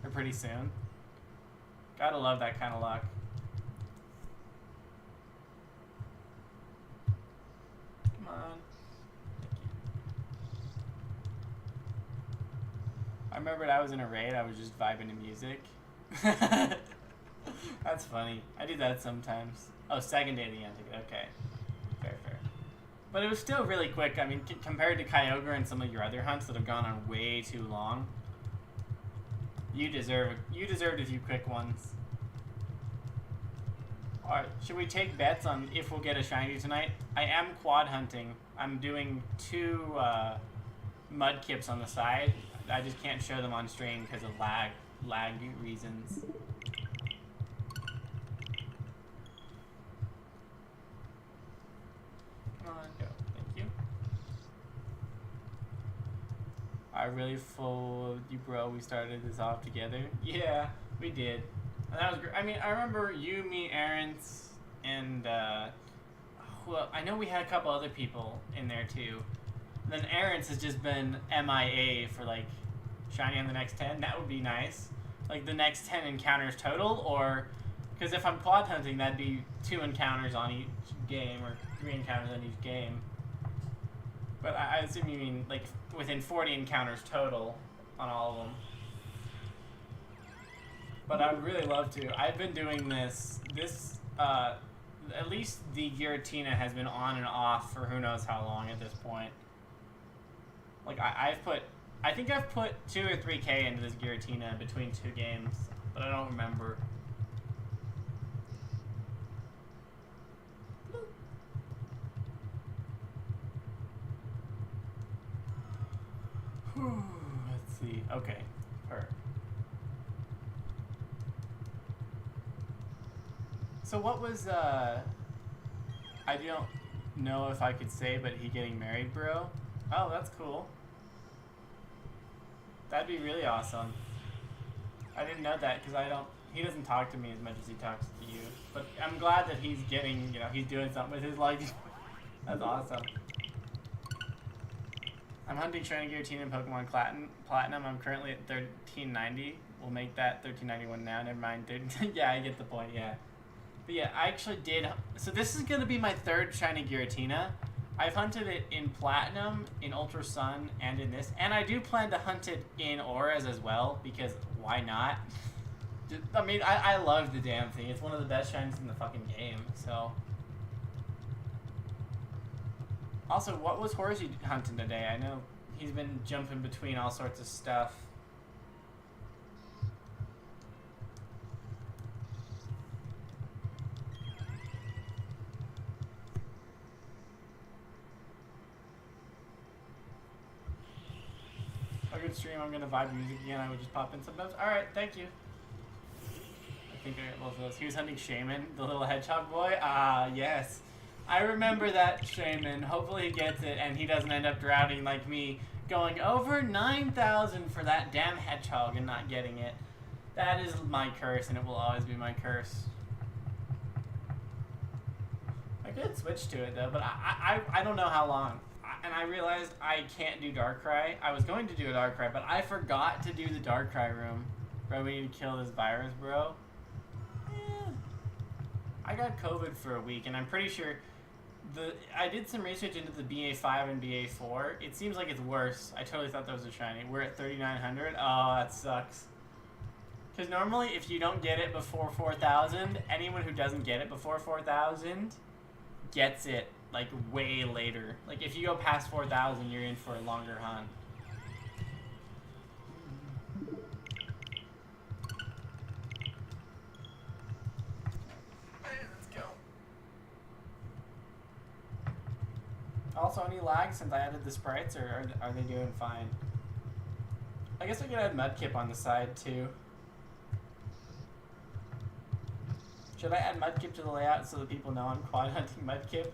Speaker 1: Or pretty soon? Gotta love that kind of luck. Come on. I remember I was in a raid, I was just vibing to music. That's funny. I do that sometimes. Oh, second day of the Eon ticket. Okay. Fair. But it was still really quick. I mean, compared to Kyogre and some of your other hunts that have gone on way too long. You deserved a few quick ones. Alright, should we take bets on if we'll get a shiny tonight? I am quad hunting. I'm doing 2 mudkips on the side. I just can't show them on stream because of lag reasons. Come on, go. Thank you. I really followed you, bro. We started this off together. Yeah, we did. And that was great. I mean, I remember you, me, Aaron's, and well, I know we had a couple other people in there too. And then Aaron's has just been MIA for like shiny on the next 10. That would be nice. Like the next 10 encounters total, or because if I'm quad hunting, that'd be 2 encounters on each game, or 3 encounters on each game. But I assume you mean like within 40 encounters total on all of them. But I would really love to. I've been doing this, at least the Giritina has been on and off for who knows how long at this point. Like, I think I've put 2 or 3K into this Giritina between 2 games, but I don't remember. Let's see. Okay. Perfect. So what was, I don't know if I could say, but he getting married, bro? Oh, that's cool. That'd be really awesome. I didn't know that because he doesn't talk to me as much as he talks to you. But I'm glad that he's getting, he's doing something with his life. That's awesome. I'm hunting Shiny Giratina in Pokemon Platinum. I'm currently at 1390. We'll make that 1391 now. Never mind. Yeah, I get the point, yeah. But yeah, I actually did. So this is going to be my third Shiny Giratina. I've hunted it in Platinum, in Ultra Sun, and in this. And I do plan to hunt it in Auras as well, because why not? I mean, I love the damn thing. It's one of the best shinies in the fucking game, so. Also, what was Horsey hunting today? I know he's been jumping between all sorts of stuff. A good stream. I'm gonna vibe music again. I would just pop in sometimes. All right, thank you. I think I got both of those. He was hunting Shaman, the little hedgehog boy. Ah, yes. I remember that Shaman. Hopefully he gets it and he doesn't end up drowning like me, going over 9,000 for that damn hedgehog and not getting it. That is my curse, and it will always be my curse. I could switch to it though, but I don't know how long. And I realized I can't do Darkrai. I was going to do a Darkrai, but I forgot to do the Darkrai room. Bro, we need to kill this virus, bro. I got COVID for a week, and I'm pretty sure I did some research into the BA5 and BA4. It seems like it's worse. I totally thought that was a shiny. We're at 3,900. Oh, that sucks. Because normally, if you don't get it before 4,000, anyone who doesn't get it before 4,000 gets it like way later. Like if you go past 4,000, you're in for a longer hunt. Also, any lag since I added the sprites, or are they doing fine? I guess I could add Mudkip on the side, too. Should I add Mudkip to the layout so that people know I'm quad hunting Mudkip?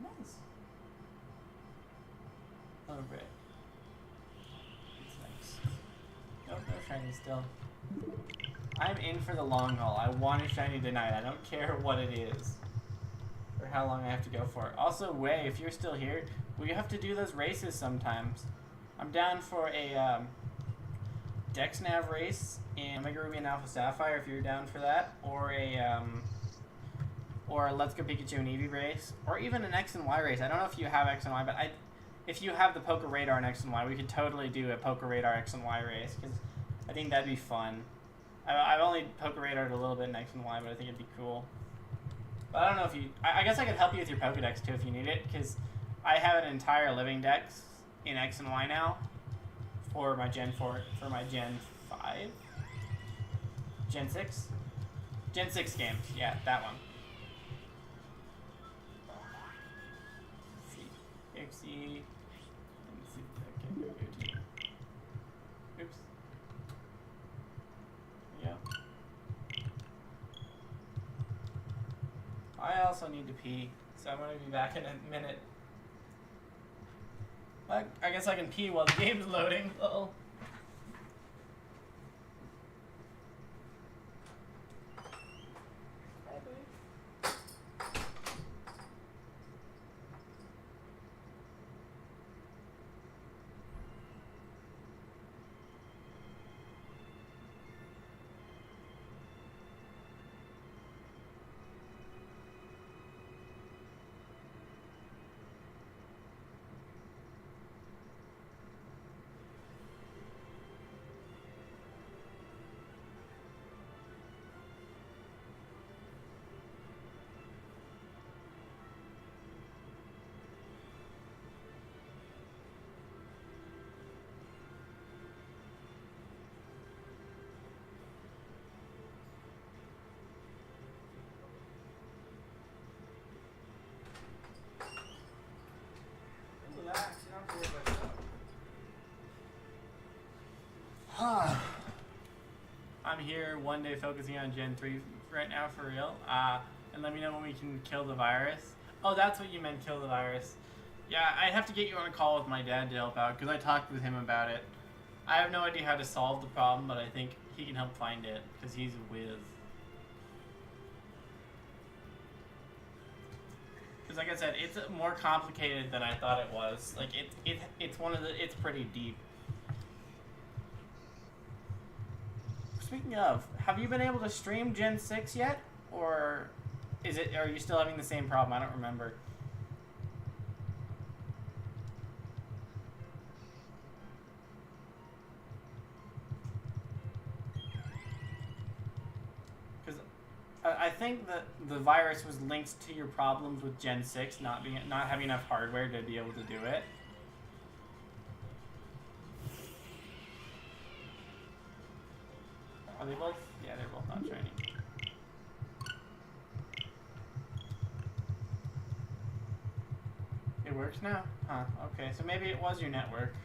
Speaker 1: Nice. Oh, great. It's nice. Nope, no shiny still. I'm in for the long haul. I want a shiny tonight. I don't care what it is. Or how long I have to go for. Also, Wei, if you're still here, we have to do those races sometimes. I'm down for a Dex Nav race in Omega Ruby and Alpha Sapphire if you're down for that. Or a Let's Go Pikachu and Eevee race. Or even an X and Y race. I don't know if you have X and Y, but if you have the Poker Radar and X and Y, we could totally do a Poker Radar X and Y race. Because I think that'd be fun. I've only Poker Radared a little bit in X and Y, but I think it'd be cool. But I don't know if you... I guess I could help you with your Pokedex, too, if you need it, because I have an entire living dex in X and Y now for my Gen 4... for my Gen 5? Gen 6? Gen 6 games. Yeah, that one. Let's see. Uxie... Let's see. Okay, go. Oops. Yeah. I also need to pee, so I'm gonna be back in a minute. I guess I can pee while the game's loading. Uh-oh. I'm here one day focusing on Gen 3 right now for real. And let me know when we can kill the virus. Oh, that's what you meant, kill the virus. Yeah, I'd have to get you on a call with my dad to help out, because I talked with him about it. I have no idea how to solve the problem, but I think he can help find it, because he's a whiz. Because like I said, it's more complicated than I thought it was. Like, it's pretty deep. Speaking of, have you been able to stream Gen 6 yet? Or are you still having the same problem? I don't remember. Because I think that the virus was linked to your problems with Gen 6 not having enough hardware to be able to do it. Are they both? Yeah, they're both not shiny. It works now? Huh, okay. So maybe it was your network.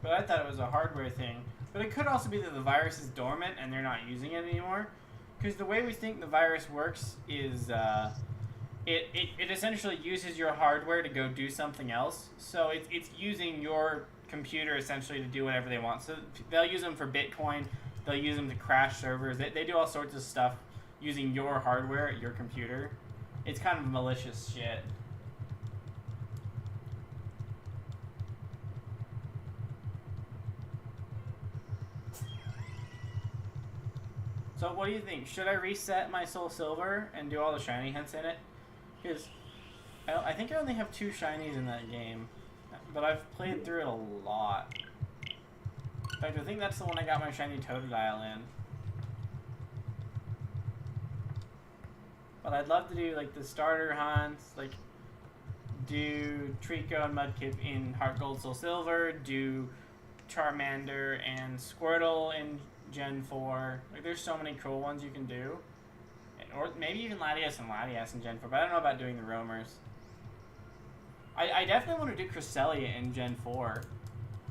Speaker 1: But I thought it was a hardware thing. But it could also be that the virus is dormant and they're not using it anymore. Because the way we think the virus works is it essentially uses your hardware to go do something else. So it's using your computer essentially to do whatever they want. So they'll use them for Bitcoin. They'll use them to crash servers. They do all sorts of stuff using your hardware, your computer. It's kind of malicious shit. So what do you think? Should I reset my Soul Silver and do all the shiny hints in it? Because I think I only have 2 shinies in that game. But I've played through it a lot. In fact, I think that's the one I got my shiny Totodile in. But I'd love to do like the starter hunts, like do Trico and Mudkip in Heart Gold Soul Silver, do Charmander and Squirtle in Gen 4. Like there's so many cool ones you can do. Or maybe even Latias and Latias in Gen 4, but I don't know about doing the roamers. I definitely want to do Cresselia in Gen 4.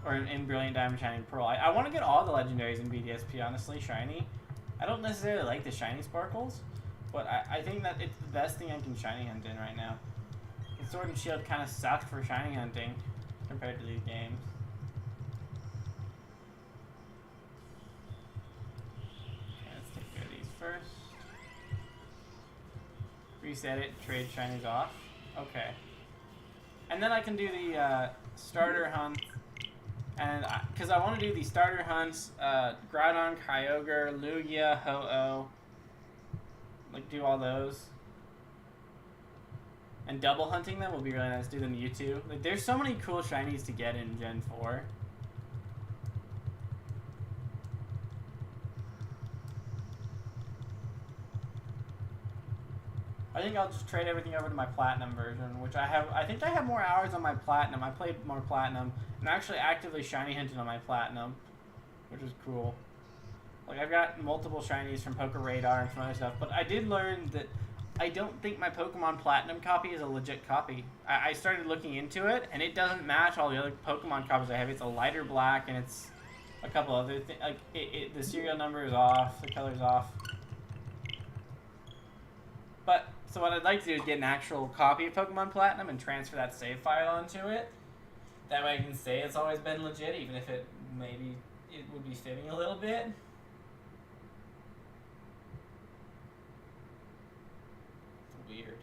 Speaker 1: Or in Brilliant Diamond Shining Pearl. I want to get all the Legendaries in BDSP, honestly, shiny. I don't necessarily like the shiny sparkles, but I think that it's the best thing I can shiny hunt in right now. And Sword and Shield kind of suck for shiny hunting compared to these games. Okay, let's take care of these first. Reset it, trade shinies off. Okay. And then I can do the starter hunt. And because I want to do the starter hunts, Groudon, Kyogre, Lugia, Ho-Oh. Like, do all those. And double hunting them will be really nice. Do them Mewtwo. Like, there's so many cool shinies to get in Gen 4. I think I'll just trade everything over to my Platinum version, which I think I have more hours on my Platinum. I played more Platinum, and actually actively shiny hunted on my Platinum, which is cool. Like, I've got multiple shinies from Poké Radar and some other stuff, but I did learn that I don't think my Pokemon Platinum copy is a legit copy. I started looking into it, and it doesn't match all the other Pokemon copies I have. It's a lighter black, and it's a couple other things. Like, the serial number is off, the color's off. But so what I'd like to do is get an actual copy of Pokemon Platinum and transfer that save file onto it. That way I can say it's always been legit, even if it maybe it would be fitting a little bit. It's weird.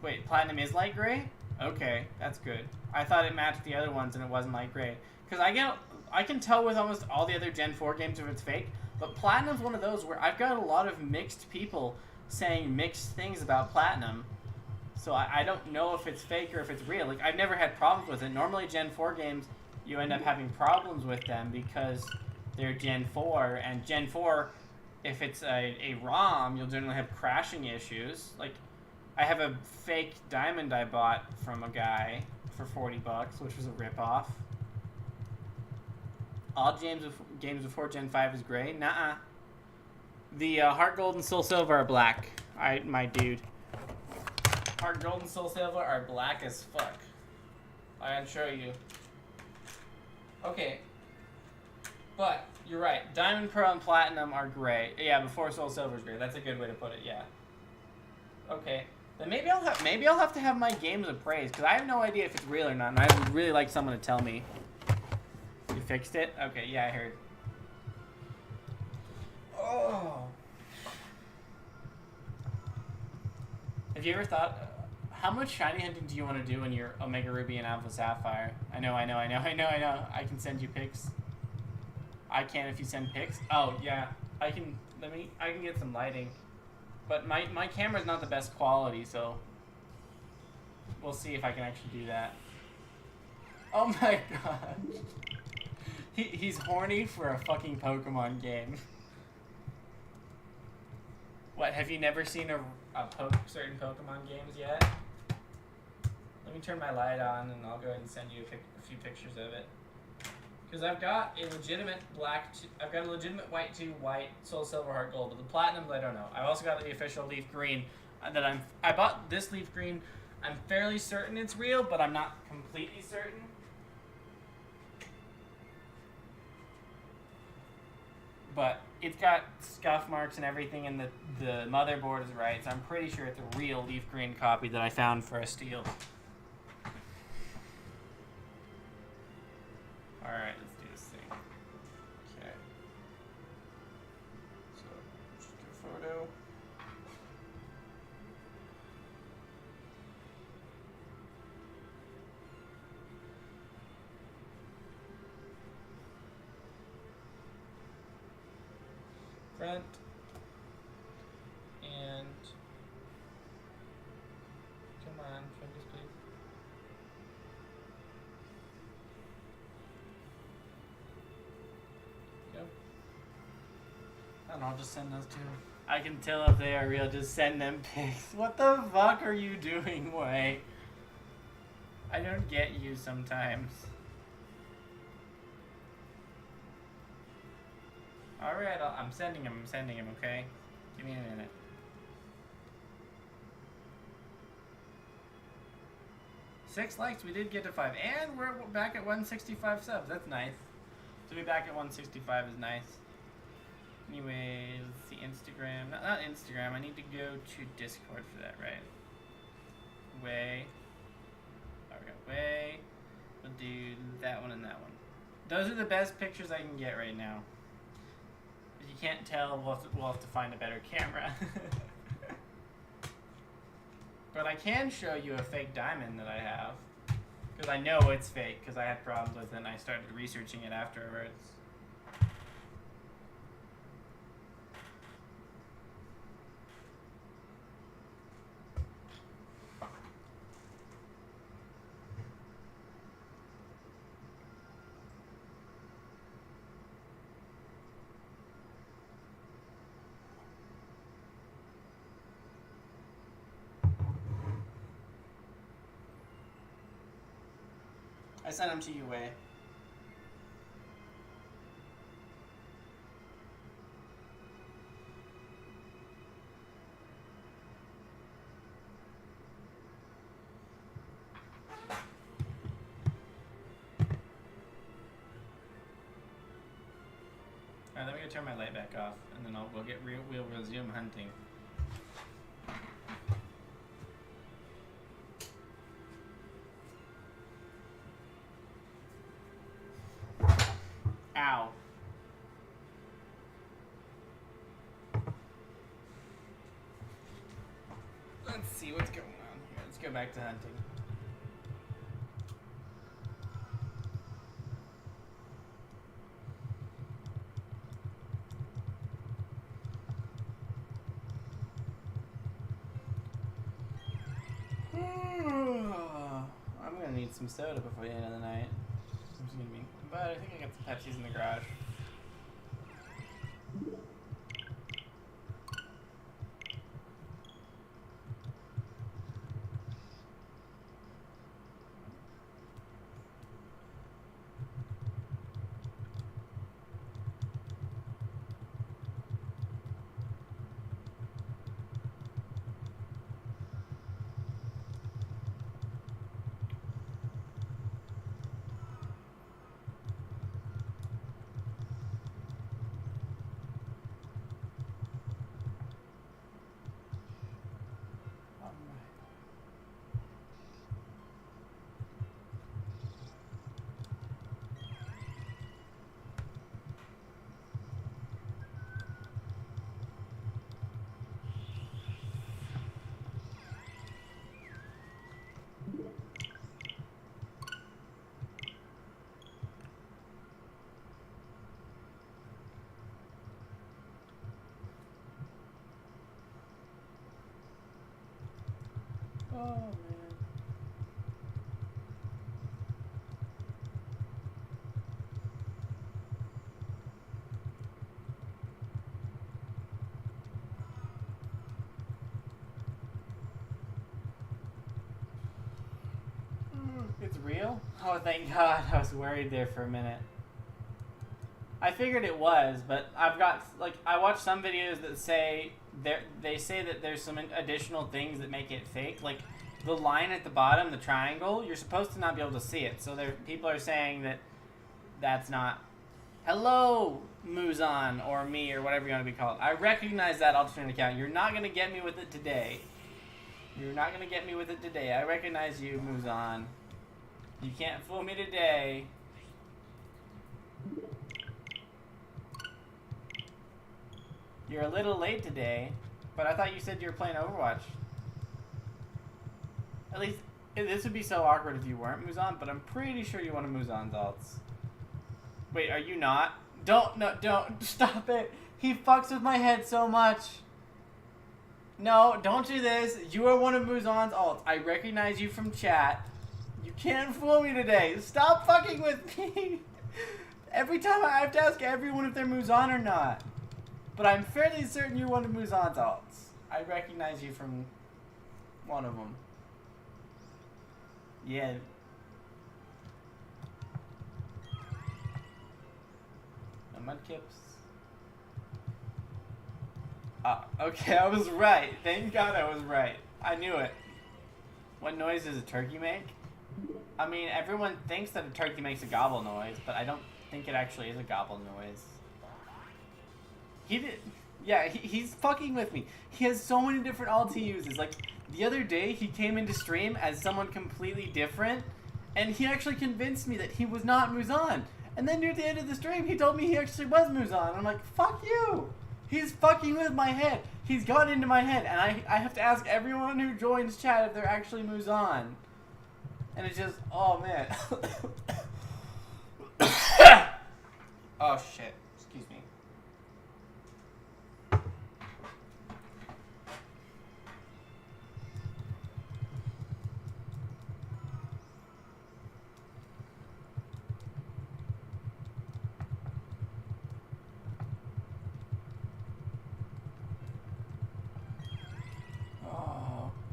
Speaker 1: Wait, Platinum is light gray? Okay, that's good. I thought it matched the other ones and it wasn't light gray. Because I can tell with almost all the other Gen 4 games if it's fake, but Platinum's one of those where I've got a lot of mixed people saying mixed things about Platinum. So I don't know if it's fake or if it's real. Like, I've never had problems with it. Normally Gen 4 games, you end up having problems with them because they're Gen 4, and Gen 4, if it's a ROM, you'll generally have crashing issues. Like, I have a fake diamond I bought from a guy for $40, which was a ripoff. All games before Gen 5 is gray? Nuh-uh. The Heart Gold and Soul Silver are black. My dude. Heart Gold and Soul Silver are black as fuck. I can show you. Okay. But, you're right. Diamond, Pearl, and Platinum are gray. Yeah, before Soul Silver is gray. That's a good way to put it, yeah. Okay. Then maybe I'll have to have my games appraised, because I have no idea if it's real or not, and I would really like someone to tell me. You fixed it? Okay, yeah, I heard. Oh. Have you ever thought, how much shiny hunting do you want to do in your Omega Ruby and Alpha Sapphire? I know. I can send you pics. I can if you send pics. Oh, yeah. I can get some lighting. But my camera's not the best quality, so we'll see if I can actually do that. Oh my god. He's horny for a fucking Pokemon game. What, have you never seen certain Pokemon games yet? Let me turn my light on and I'll go ahead and send you a few pictures of it. Because I've got a legitimate white 2, white, Soul Silver, Heart Gold, but the Platinums I don't know. I've also got the official Leaf Green that I bought this Leaf Green. I'm fairly certain it's real, but I'm not completely certain. But it's got scuff marks and everything, and the motherboard is right, so I'm pretty sure it's a real Leaf Green copy that I found for a steal. Alright, let's do this thing. Okay. So, just do a photo. Front. And come on, focus please. Go. And I'll just send those to him. I can tell if they are real, just send them pics. What the fuck are you doing, Way? I don't get you sometimes. Alright, I'm sending him, okay? Give me a minute. Six likes, we did get to 5. And we're back at 165 subs, that's nice. To be back at 165 is nice. Anyways, let's see, Instagram. Not Instagram, I need to go to Discord for that, right? Way. Alright, Way. We'll do that one and that one. Those are the best pictures I can get right now. If you can't tell, we'll have to find a better camera. But I can show you a fake diamond that I have. Because I know it's fake, because I had problems with it and I started researching it afterwards. I sent them to you, Way. Alright, let me go turn my light back off, and then we'll resume hunting. Ow. Let's see what's going on here. Let's go back to hunting. I'm gonna need some soda before the end of the night. But I think I got some Pepsis in the garage. man. It's real? Oh, thank God. I was worried there for a minute. I figured it was, but I've got, like, I watched some videos that say, they say that there's some additional things that make it fake. Like, the line at the bottom, the triangle, you're supposed to not be able to see it. So people are saying that that's not, hello, Muzan, or me, or whatever you want to be called. I recognize that alternate account. You're not going to get me with it today. You're not going to get me with it today. I recognize you, Muzan. You can't fool me today. You're a little late today, but I thought you said you were playing Overwatch. At least, this would be so awkward if you weren't Muzan, but I'm pretty sure you're one of Muzan's alts. Wait, are you not? Don't, stop it. He fucks with my head so much. No, don't do this. You are one of Muzan's alts. I recognize you from chat. You can't fool me today. Stop fucking with me. Every time I have to ask everyone if they're Muzan or not. But I'm fairly certain you're one of Muzan's alts. I recognize you from one of them. Yeah. No mudkips. Okay, I was right. Thank God I was right. I knew it. What noise does a turkey make? I mean, everyone thinks that a turkey makes a gobble noise, but I don't think it actually is a gobble noise. He did. Yeah, he's fucking with me. He has so many different alts he uses. Like, the other day, he came into stream as someone completely different, and he actually convinced me that he was not Muzan. And then near the end of the stream, he told me he actually was Muzan. I'm like, fuck you! He's fucking with my head. He's got into my head, and I have to ask everyone who joins chat if they're actually Muzan. And it's just, oh man. Oh shit. Excuse me.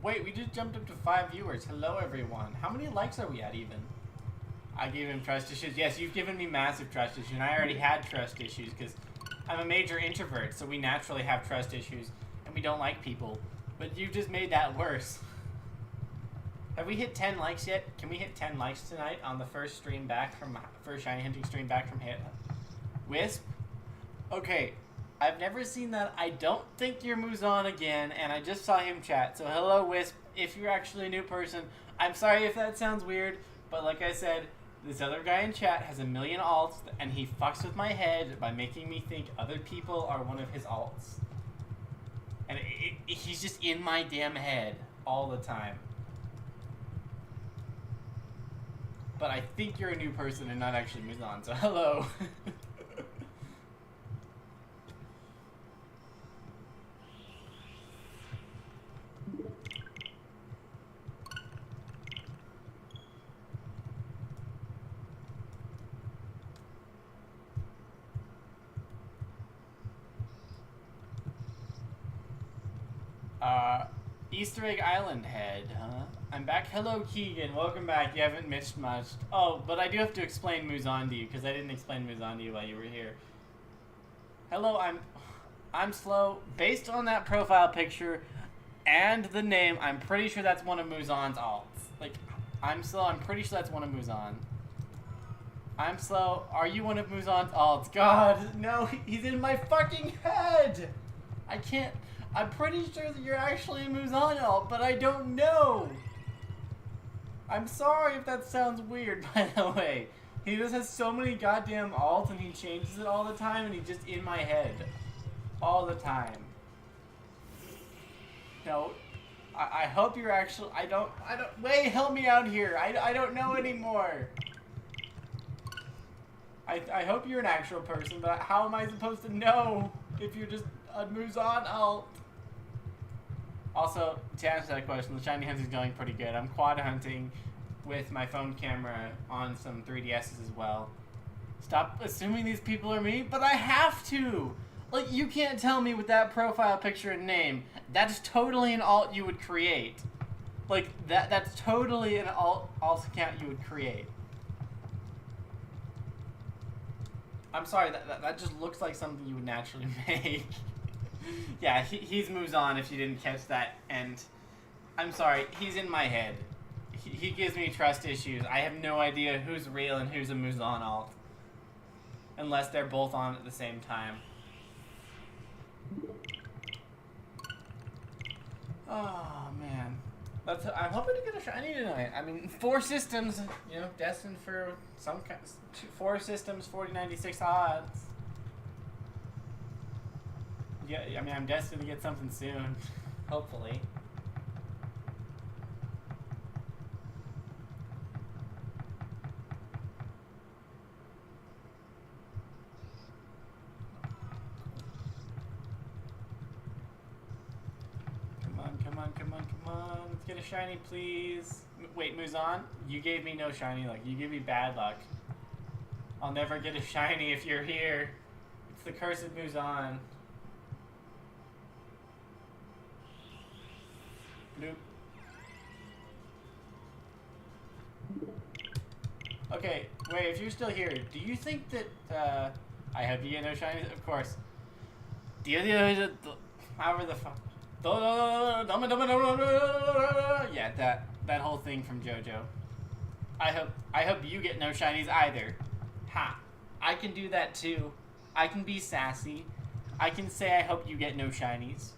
Speaker 1: Wait, we just jumped up to 5 viewers. Hello, everyone. How many likes are we at, even? I gave him trust issues. Yes, you've given me massive trust issues, and I already had trust issues, because I'm a major introvert, so we naturally have trust issues, and we don't like people. But you just made that worse. Have we hit 10 likes yet? Can we hit 10 likes tonight on the first shiny hunting stream back from Wisp? Okay. I've never seen that. I don't think you're Muzan again, and I just saw him chat. So hello, Wisp. If you're actually a new person, I'm sorry if that sounds weird, but like I said, this other guy in chat has a million alts, and he fucks with my head by making me think other people are one of his alts. And he's just in my damn head all the time. But I think you're a new person and not actually Muzan, so hello. Easter Egg Island head, huh? I'm back. Hello, Keegan. Welcome back. You haven't missed much. Oh, but I do have to explain Muzan to you, because I didn't explain Muzan to you while you were here. Hello, I'm slow. Based on that profile picture and the name, I'm pretty sure that's one of Muzan's alts. Like, I'm slow. I'm pretty sure that's one of Muzan. I'm slow. Are you one of Muzan's alts? God, no. He's in my fucking head. I can't... I'm pretty sure that you're actually a Muzan alt, but I don't know. I'm sorry if that sounds weird, by the way. He just has so many goddamn alts, and he changes it all the time, and he's just in my head. All the time. No, I hope you're actually... I don't... Wait, help me out here. I don't know anymore. I hope you're an actual person, but how am I supposed to know if you're just a Muzan alt? Also, to answer that question, the shiny hunt is going pretty good. I'm quad hunting with my phone camera on some 3DSs as well. Stop assuming these people are me, but I have to! Like, you can't tell me with that profile picture and name, that's totally an alt you would create. Like, that's totally an alt account you would create. I'm sorry, that just looks like something you would naturally make. Yeah, he's moves on if you didn't catch that, and I'm sorry, he's in my head. He gives me trust issues. I have no idea who's real and who's a moves on alt. Unless they're both on at the same time. Oh, man. I'm hoping to get a shiny tonight. I mean, 4 systems, you know, destined for some kind. 4 systems, 4096 odds. Yeah, I mean, I'm destined to get something soon. Hopefully. Come on. Let's get a shiny, please. Wait, Muzan, you gave me no shiny luck. You gave me bad luck. I'll never get a shiny if you're here. It's the curse of Muzan. Bloop. Okay, wait, if you're still here, do you think that, I hope you get no shinies? Of course. However the fuck. Yeah, that whole thing from JoJo. I hope you get no shinies either. Ha. I can do that too. I can be sassy. I can say I hope you get no shinies.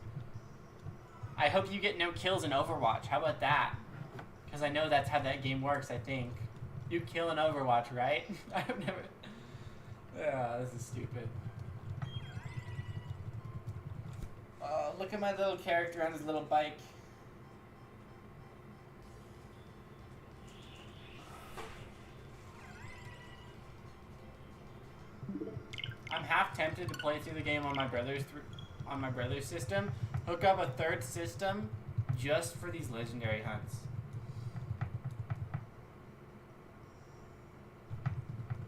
Speaker 1: I hope you get no kills in Overwatch. How about that? Because I know that's how that game works, I think. You kill in Overwatch, right? I've never... this is stupid. Look at my little character on his little bike. I'm half tempted to play through the game on my brother's system. Hook up a 3rd system just for these legendary hunts.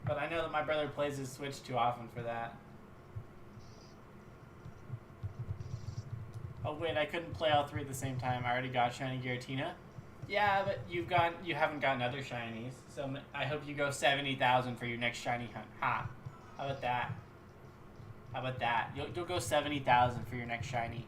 Speaker 1: But I know that my brother plays his Switch too often for that. Oh wait, I couldn't play all 3 at the same time. I already got shiny Giritina. Yeah, but you haven't gotten other shinies. So I hope you go 70,000 for your next shiny hunt. Ha! How about that? How about that? You'll go 70,000 for your next shiny.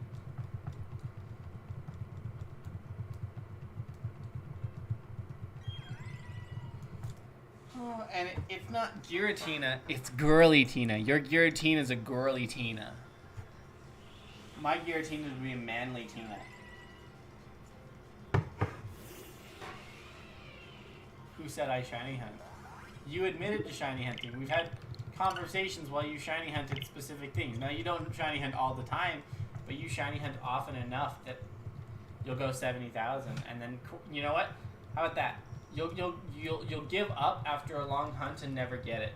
Speaker 1: Oh, and it's not Giritina, it's Girly Tina. Your Giritina's a girly Tina. My Giritina would be a manly Tina. Who said I shiny hunt? You admitted to shiny hunting. We've had conversations while you shiny hunted specific things. Now you don't shiny hunt all the time, but you shiny hunt often enough that you'll go 70,000, and then you know what? How about that? You'll give up after a long hunt and never get it.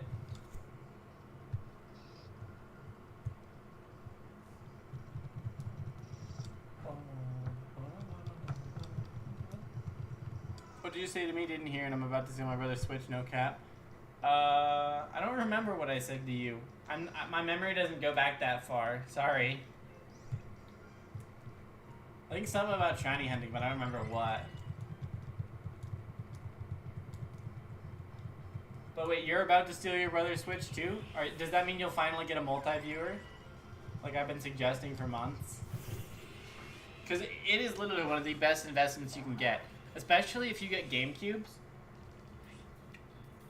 Speaker 1: What did you say to me? Didn't hear, and I'm about to see my brother switch. No cap. I don't remember what I said to you. My memory doesn't go back that far. Sorry. I think something about shiny hunting, but I don't remember what. But wait, you're about to steal your brother's Switch too? Or does that mean you'll finally get a multi-viewer? Like I've been suggesting for months? Because it is literally one of the best investments you can get. Especially if you get GameCubes.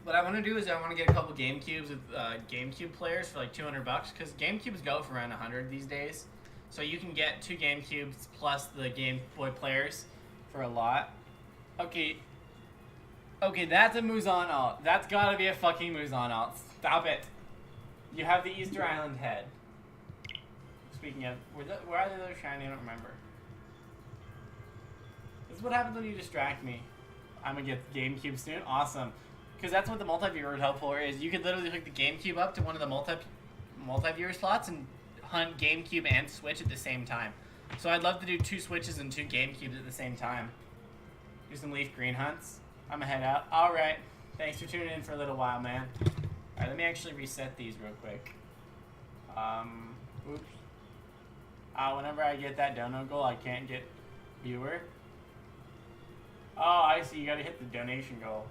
Speaker 1: What I want to do is I want to get a couple GameCubes with GameCube players for like $200. Because GameCubes go for around 100 these days. So you can get 2 GameCubes plus the Game Boy players for a lot. Okay, that's a Muzan alt. That's gotta be a fucking Muzan alt. Stop it. You have the Easter Island head. Speaking of, where are they shiny? I don't remember. This is what happens when you distract me. I'm gonna get GameCube soon. Awesome. Because that's what the multi-viewer would help for, is you could literally hook the GameCube up to one of the multi-viewer slots and hunt GameCube and Switch at the same time. So I'd love to do 2 Switches and 2 GameCubes at the same time. Do some leaf green hunts. I'm gonna head out. Alright. Thanks for tuning in for a little while, man. Alright, let me actually reset these real quick. Oops. Whenever I get that dono goal, I can't get viewer. Oh, I see. You gotta hit the donation goal.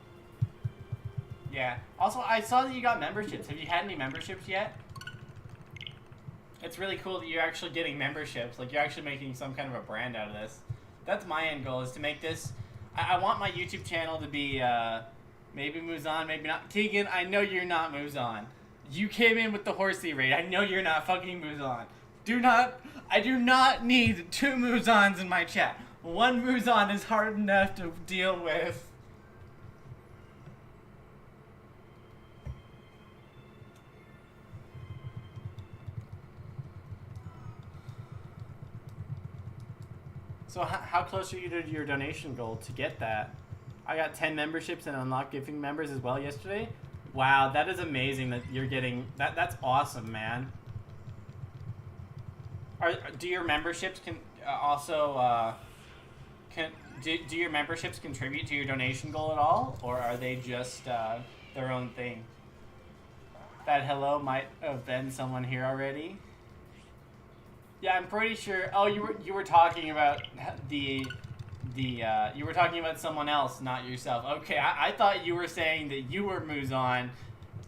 Speaker 1: Yeah. Also, I saw that you got memberships. Have you had any memberships yet? It's really cool that you're actually getting memberships. Like, you're actually making some kind of a brand out of this. That's my end goal, is to make this... I want my YouTube channel to be, maybe Muzan, maybe not. Keegan, I know you're not Muzan. You came in with the horsey raid. I know you're not fucking Muzan. I do not need 2 Muzans in my chat. 1 Muzan is hard enough to deal with. So how close are you to your donation goal to get that? I got 10 memberships and unlocked gifting members as well yesterday. Wow, that is amazing that you're getting... That's awesome, man. Do your memberships do your memberships contribute to your donation goal at all? Or are they just their own thing? That hello might have been someone here already. Yeah, I'm pretty sure. Oh, you were talking about you were talking about someone else, not yourself. Okay, I thought you were saying that you were Muzan,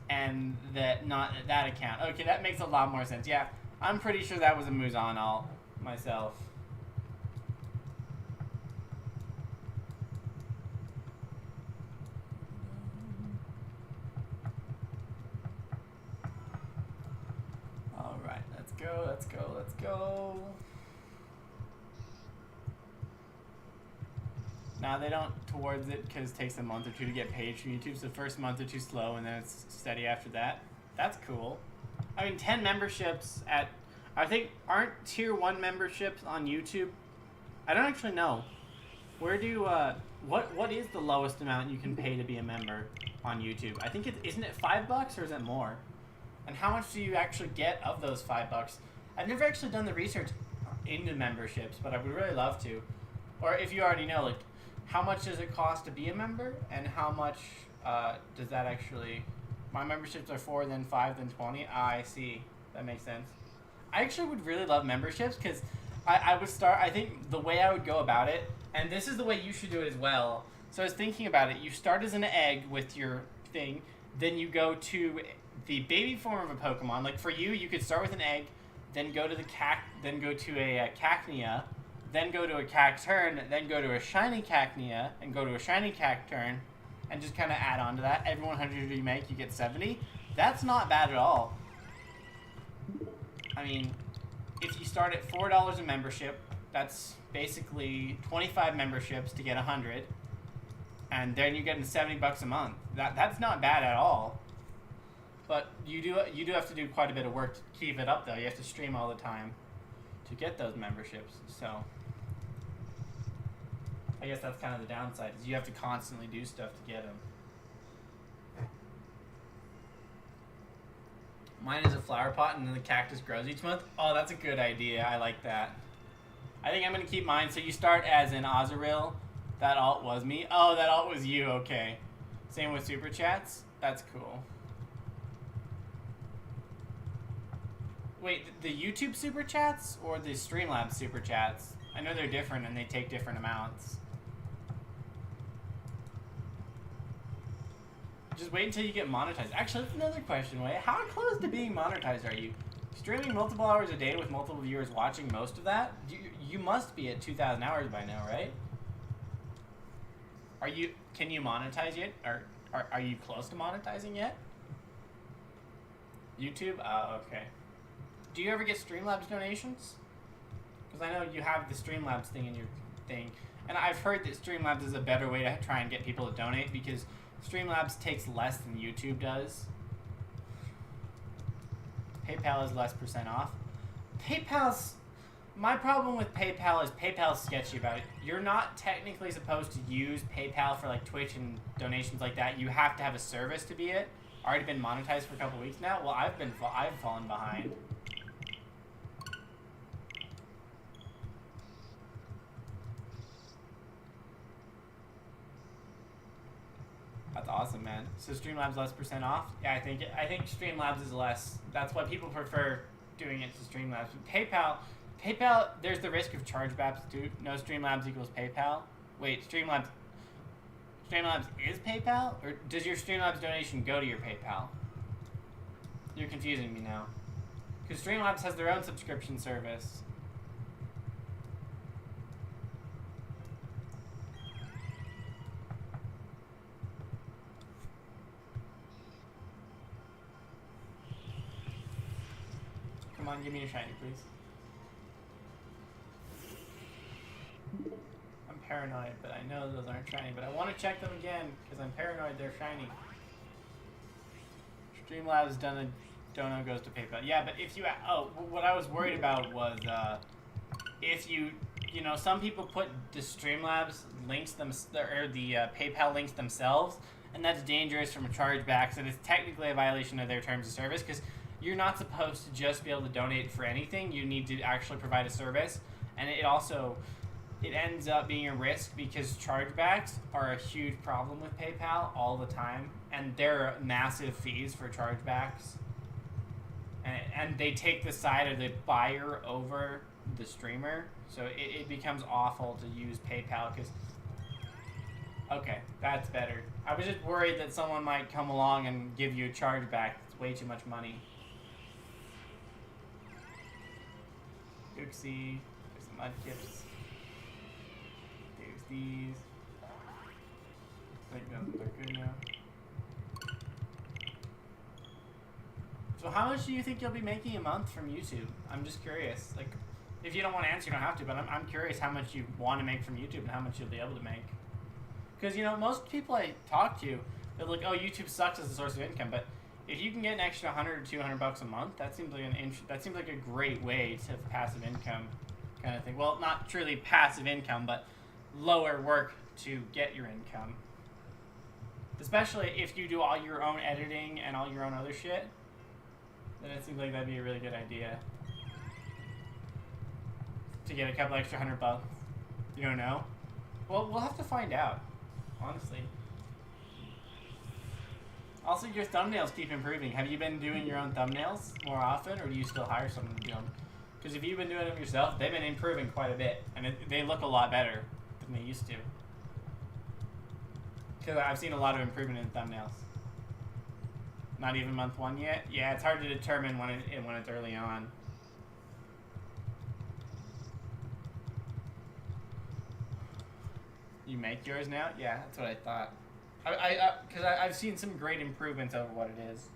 Speaker 1: and that not that account. Okay, that makes a lot more sense. Yeah, I'm pretty sure that was a Muzan all myself. Alright, let's go, let's go, let's go. Now they don't towards it because it takes a month or 2 to get paid from YouTube. So the first month or 2 slow, and then it's steady after that. That's cool. I mean, 10 memberships at... I think, aren't tier 1 memberships on YouTube? I don't actually know. Where do, what is the lowest amount you can pay to be a member on YouTube? I think isn't it $5 or is it more? And how much do you actually get of those $5? I've never actually done the research into memberships, but I would really love to. Or if you already know, like, how much does it cost to be a member, and how much does that actually... My memberships are 4, then 5, then 20. I see. That makes sense. I actually would really love memberships, because I would start... I think the way I would go about it, and this is the way you should do it as well. So I was thinking about it. You start as an egg with your thing, then you go to the baby form of a Pokemon. Like for you, you could start with an egg, then go to the then go to a Cacnea, then go to a Cacturn, then go to a shiny Cacnea, and go to a shiny Cacturn, and just kind of add on to that. Every 100 you make, you get 70. That's not bad at all. I mean, if you start at $4 a membership, that's basically 25 memberships to get 100, and then you're getting $70 a month. That's not bad at all. But you do have to do quite a bit of work to keep it up, though. You have to stream all the time to get those memberships. So I guess that's kind of the downside, is you have to constantly do stuff to get them. Mine is a flower pot, and then the cactus grows each month. Oh, that's a good idea. I like that. I think I'm going to keep mine. So you start as an Azurill. That alt was me. Oh, that alt was you. Okay. Same with Super Chats. That's cool. Wait, the YouTube Super Chats or the Streamlabs Super Chats? I know they're different and they take different amounts. Just wait until you get monetized. Actually, that's another question, Wait. How close to being monetized are you? Streaming multiple hours a day with multiple viewers watching most of that? You must be at 2,000 hours by now, right? Can you monetize yet? Or are you close to monetizing yet? YouTube? Oh, okay. Do you ever get Streamlabs donations? Because I know you have the Streamlabs thing in your thing. And I've heard that Streamlabs is a better way to try and get people to donate, because Streamlabs takes less than YouTube does. PayPal is less % off. My problem with PayPal is PayPal's sketchy about it. You're not technically supposed to use PayPal for like Twitch and donations like that. You have to have a service to be it. Already been monetized for a couple weeks now. Well, I've fallen behind. that's awesome, man. So Streamlabs less % off. Yeah, I think Streamlabs is less. That's why people prefer doing it to Streamlabs. But PayPal, there's the risk of chargebacks too. No Streamlabs equals PayPal. Wait, Streamlabs is PayPal, or does your Streamlabs donation go to your PayPal? You're confusing me now. Because Streamlabs has their own subscription service. Come on, give me a shiny, please. I'm paranoid, but I know those aren't shiny. But I want to check them again, because I'm paranoid they're shiny. Streamlabs dono goes to PayPal. Yeah, but if you... Oh, what I was worried about was if you know, some people put the Streamlabs links or the PayPal links themselves, and that's dangerous from a chargeback, so it's technically a violation of their terms of service, because you're not supposed to just be able to donate for anything. You need to actually provide a service, and it ends up being a risk because chargebacks are a huge problem with PayPal all the time, and there are massive fees for chargebacks, and they take the side of the buyer over the streamer, so it becomes awful to use PayPal because... Okay, that's better. I was just worried that someone might come along and give you a chargeback. It's way too much money. Uxie, there's some mudkips. There's these. I think they're good now. So how much do you think you'll be making a month from YouTube? I'm just curious. Like, if you don't want to answer, you don't have to, but I'm curious how much you want to make from YouTube and how much you'll be able to make. Because, you know, most people I talk to, they're like, oh, YouTube sucks as a source of income, but if you can get an extra 100 or 200 bucks a month, that seems like a great way to have passive income kind of thing. Well, not truly passive income, but lower work to get your income. Especially if you do all your own editing and all your own other shit, then it seems like that'd be a really good idea. To get a couple extra 100 bucks. You don't know? Well, we'll have to find out, honestly. Also, your thumbnails keep improving. Have you been doing your own thumbnails more often, or do you still hire someone to do them? Because if you've been doing them yourself, they've been improving quite a bit, and they look a lot better than they used to. Because I've seen a lot of improvement in thumbnails. Not even month 1 yet? Yeah, it's hard to determine when it's early on. You make yours now? Yeah, that's what I thought. Because I've seen some great improvements over what it is.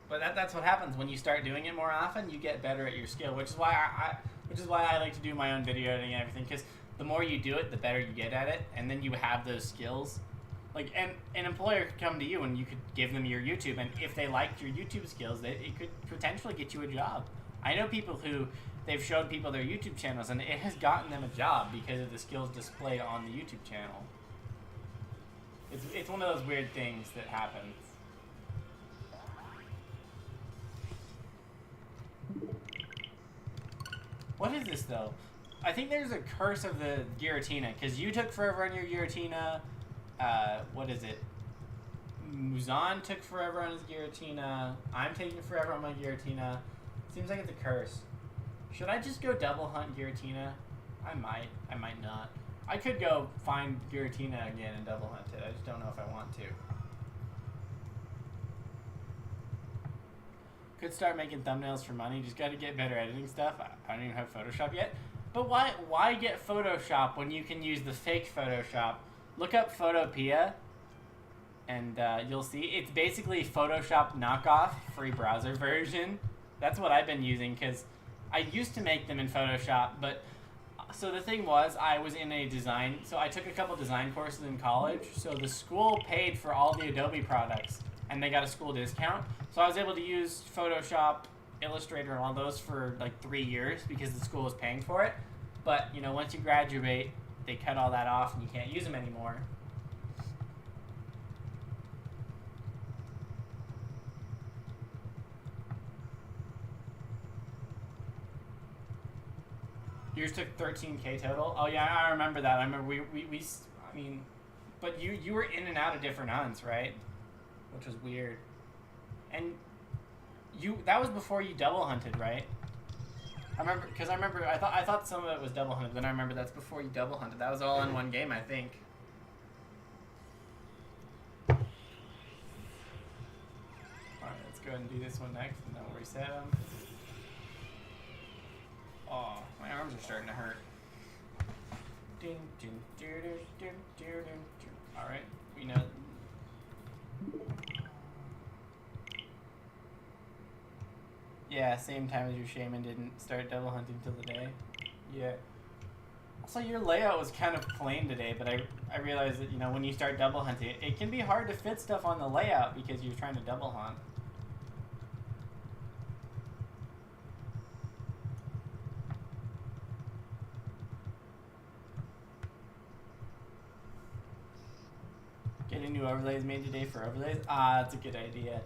Speaker 1: But that's what happens when you start doing it more often. You get better at your skill, which is why I like to do my own video editing and everything. Because the more you do it, the better you get at it, and then you have those skills. Like, and an employer could come to you and you could give them your YouTube, and if they liked your YouTube skills, it could potentially get you a job. I know people who they've showed people their YouTube channels, and it has gotten them a job because of the skills displayed on the YouTube channel. It's one of those weird things that happens. What is this, though? I think there's a curse of the Giritina, because you took forever on your Giritina. What is it? Muzan took forever on his Giritina. I'm taking forever on my Giritina. Seems like it's a curse. Should I just go double hunt Giritina? I might not. I could go find Giritina again and double hunt it. I just don't know if I want to. Could start making thumbnails for money. Just got to get better editing stuff. I don't even have Photoshop yet. But why get Photoshop when you can use the fake Photoshop? Look up Photopea, and you'll see. It's basically Photoshop knockoff, free browser version. That's what I've been using, because I used to make them in Photoshop, but... So the thing was, I was in a design... So I took a couple design courses in college, so the school paid for all the Adobe products, and they got a school discount. So I was able to use Photoshop, Illustrator, and all those for like 3 years, because the school was paying for it. But, you know, once you graduate, they cut all that off, and you can't use them anymore. Yours took 13K total? Oh yeah, I remember that. I remember I mean, But you were in and out of different hunts, right? Which was weird. And that was before you double hunted, right? I thought some of it was double hunted. Then I remember that's before you double hunted. That was all in one game, I think. Alright, let's go ahead and do this one next, and then we'll reset them. Oh, my arms are starting to hurt. Alright, we know. Yeah, same time as your shaman didn't start double hunting till the day. Yeah. Also, your layout was kind of plain today, but I realized that, you know, when you start double hunting, it can be hard to fit stuff on the layout because you're trying to double hunt. Getting new overlays made today for overlays? Ah, that's a good idea.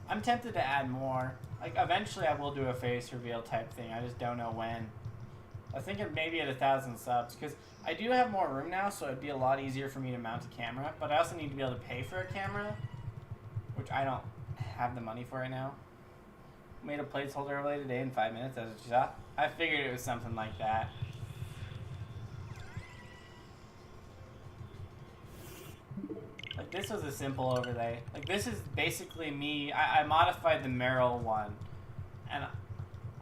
Speaker 1: I'm tempted to add more. Like, eventually I will do a face reveal type thing. I just don't know when. I was thinking maybe at 1,000 subs, because I do have more room now, so it'd be a lot easier for me to mount a camera. But I also need to be able to pay for a camera, which I don't have the money for right now. Made a placeholder overlay today in 5 minutes, as you saw. I figured it was something like that. Like, this was a simple overlay. Like, this is basically me. I modified the Merrill one. And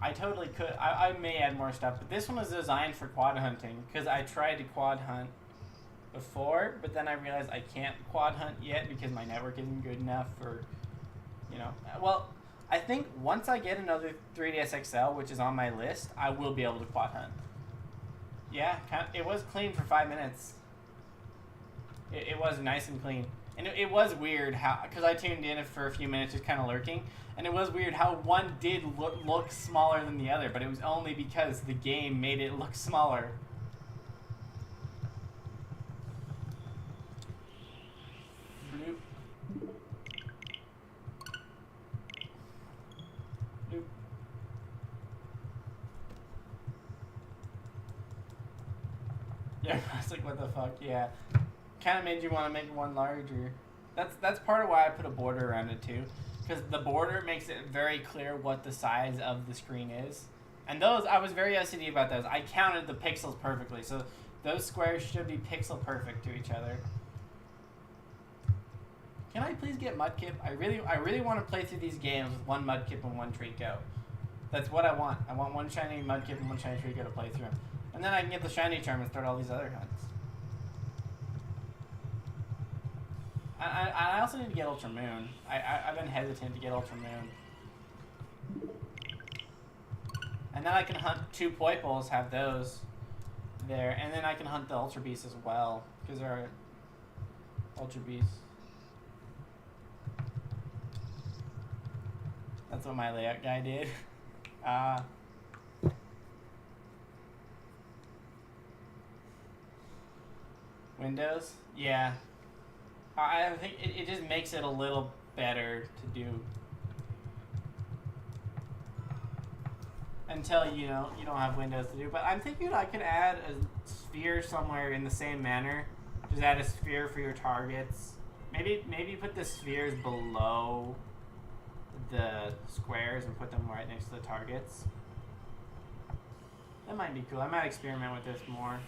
Speaker 1: I totally could. I may add more stuff. But this one was designed for quad hunting. Because I tried to quad hunt before. But then I realized I can't quad hunt yet. Because my network isn't good enough for, you know. Well, I think once I get another 3DS XL, which is on my list, I will be able to quad hunt. Yeah, it was clean for 5 minutes. It was nice and clean. And it was weird how, because I tuned in for a few minutes just kind of lurking, and it was weird how one did look smaller than the other, but it was only because the game made it look smaller. Bloop. Bloop. Yeah, I was like, what the fuck, yeah. Kind of made you want to make one larger. That's part of why I put a border around it too, because the border makes it very clear what the size of the screen is. And those, I was very OCD about those. I counted the pixels perfectly, so those squares should be pixel perfect to each other. Can I please get Mudkip? I really want to play through these games with one Mudkip and one Trico. That's what I want. I want one shiny Mudkip and one shiny Trico to play through them. And then I can get the shiny charm and start all these other hunts. I also need to get Ultra Moon. I've been hesitant to get Ultra Moon. And then I can hunt 2 Poiples, have those there. And then I can hunt the Ultra Beasts as well, because there are Ultra Beasts. That's what my layout guy did. Windows? Yeah. I think it just makes it a little better to do. Until, you know, you don't have windows to do. But I'm thinking I could add a sphere somewhere in the same manner. Just add a sphere for your targets. Maybe put the spheres below the squares and put them right next to the targets. That might be cool. I might experiment with this more.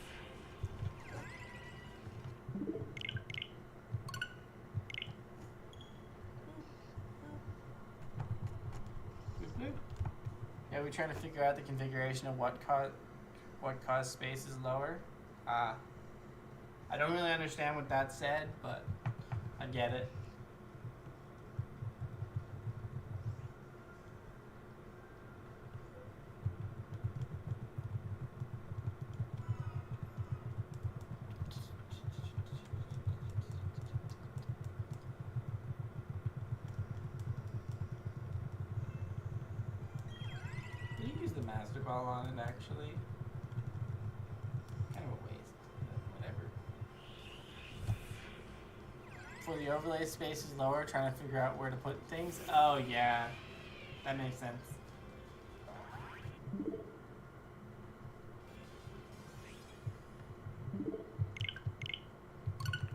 Speaker 1: Yeah, we're trying to figure out the configuration of what caused spaces lower. I don't really understand what that said, but I get it. Master Ball on it, actually. Kind of a waste, but whatever. For the overlay space is lower, trying to figure out where to put things. Oh yeah, that makes sense.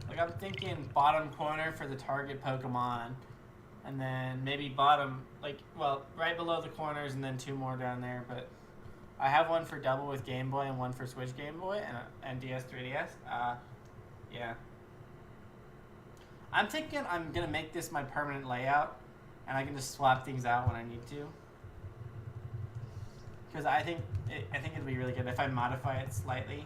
Speaker 1: Like I'm thinking bottom corner for the target Pokemon, and then maybe bottom, like, well, right below the corners, and then 2 more down there. But I have one for double with Game Boy and one for Switch Game Boy and DS 3DS. Yeah. I'm thinking I'm gonna make this my permanent layout, and I can just swap things out when I need to. Because I think it'll be really good if I modify it slightly.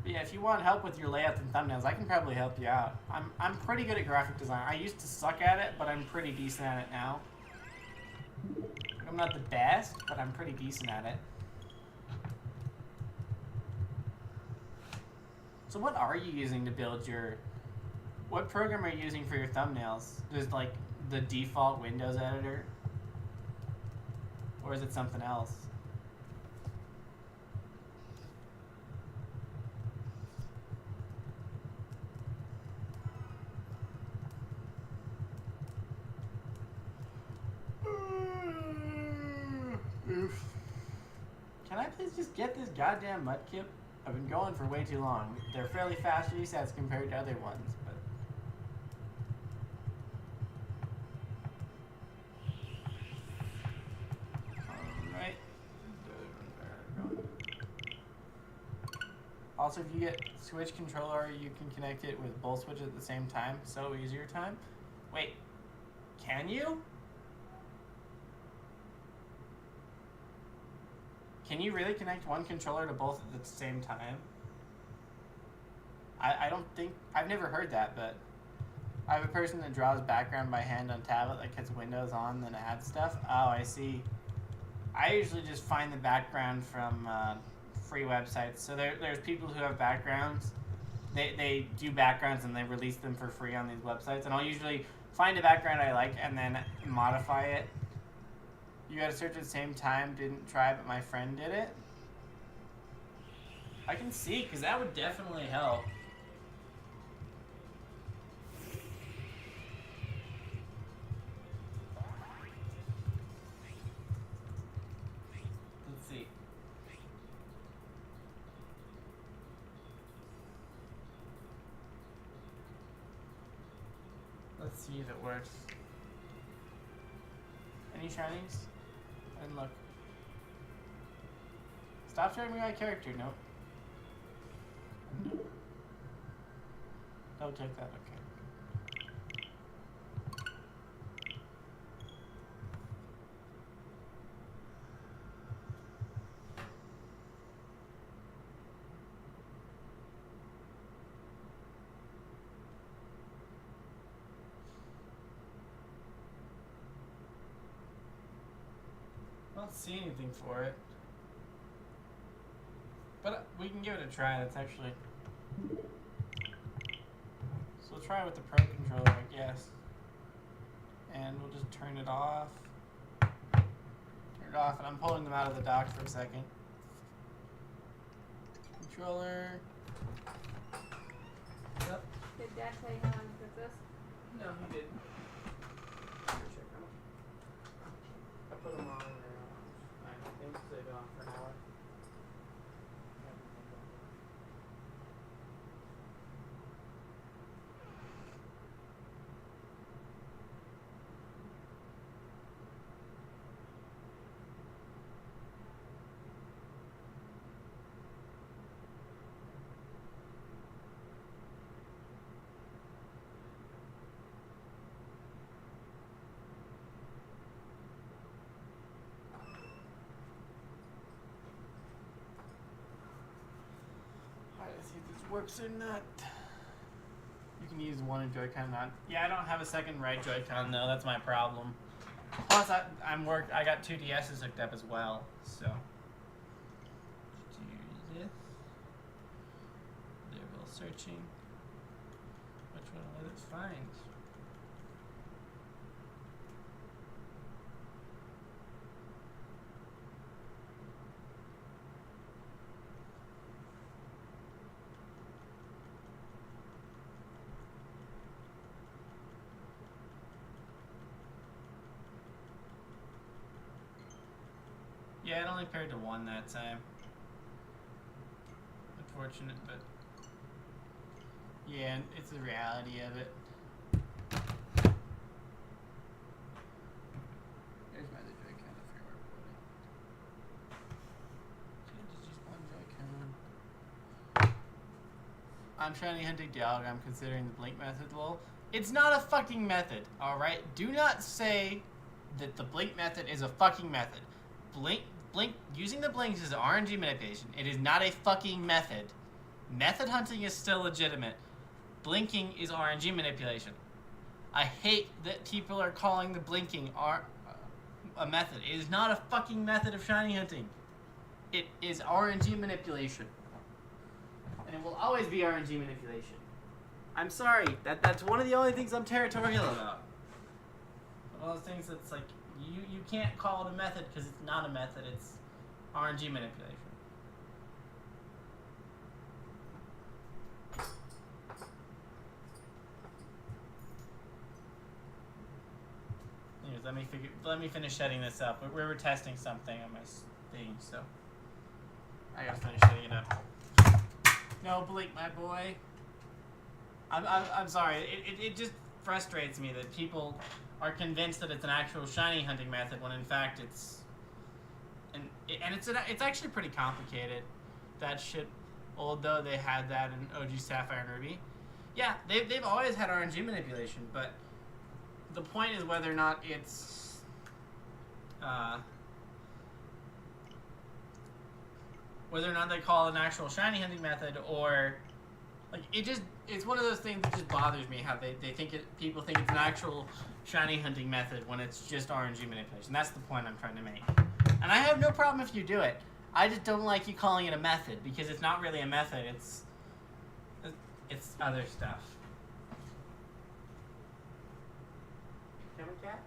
Speaker 1: But yeah, if you want help with your layouts and thumbnails, I can probably help you out. I'm pretty good at graphic design. I used to suck at it, but I'm pretty decent at it now. I'm not the best, but I'm pretty decent at it. So what are you using to build your... What program are you using for your thumbnails? Is like the default Windows editor? Or is it something else? Oof. Can I please just get this goddamn Mudkip? I've been going for way too long. They're fairly fast resets compared to other ones, but... Alright. Also, if you get Switch controller, you can connect it with both switches at the same time. So easier time. Wait, can you? Can you really connect one controller to both at the same time? I don't think... I've never heard that, but... I have a person that draws background by hand on tablet that gets Windows on, then adds stuff. Oh, I see. I usually just find the background from free websites. So there's people who have backgrounds. They do backgrounds and they release them for free on these websites. And I'll usually find a background I like and then modify it. You gotta search at the same time. Didn't try, but my friend did it. I can see, because that would definitely help. Let's see. Let's see if it works. Any shinies? And look. Stop showing me my character. Nope. No. Don't take that. Okay. I don't see anything for it. But we can give it a try. That's actually... So we'll try it with the Pro Controller, I guess. And we'll just turn it off. Turn it off, and I'm pulling them out of the dock for a second. Controller. Yep.
Speaker 2: Did Dad tell you how to put this?
Speaker 1: No, he didn't. Check them. I put them on there. I think they've been on for an hour. See if this works or not. You can use one Joy-Con, not. Yeah, I don't have a second right Joy-Con though. That's my problem. Plus, I got 2 DSs hooked up as well, so. Let's do this. They're both searching. Which one will it find? Yeah, it only paired to 1 that time. Unfortunate, but yeah, it's the reality of it. There's my other Joy-Con. I forgot where I put it. Should've just used one Joy-Con. I'm shiny hunting dog. I'm considering the blink method. Lol. It's not a fucking method. All right. Do not say that the blink method is a fucking method. Blink. Using the blinks is RNG manipulation. It is not a fucking method. Method hunting is still legitimate. Blinking is RNG manipulation. I hate that people are calling the blinking a method. It is not a fucking method of shiny hunting. It is RNG manipulation. And it will always be RNG manipulation. I'm sorry. That's one of the only things I'm territorial about. One of those things that's like, you can't call it a method because it's not a method. It's RNG manipulation. Anyways, let me finish setting this up. We were testing something on my thing, so I gotta finish setting it up. No, Blake, my boy. I'm sorry. It just frustrates me that people are convinced that it's an actual shiny hunting method when in fact it's it's actually pretty complicated. That shit, although they had that in OG Sapphire and Ruby, yeah, they've always had RNG manipulation, but the point is whether or not it's whether or not they call it an actual shiny hunting method or like it's one of those things that just bothers me how people think it's an actual shiny hunting method when it's just RNG manipulation. That's the point I'm trying to make. And I have no problem if you do it. I just don't like you calling it a method because it's not really a method. It's other stuff. Come on, cat.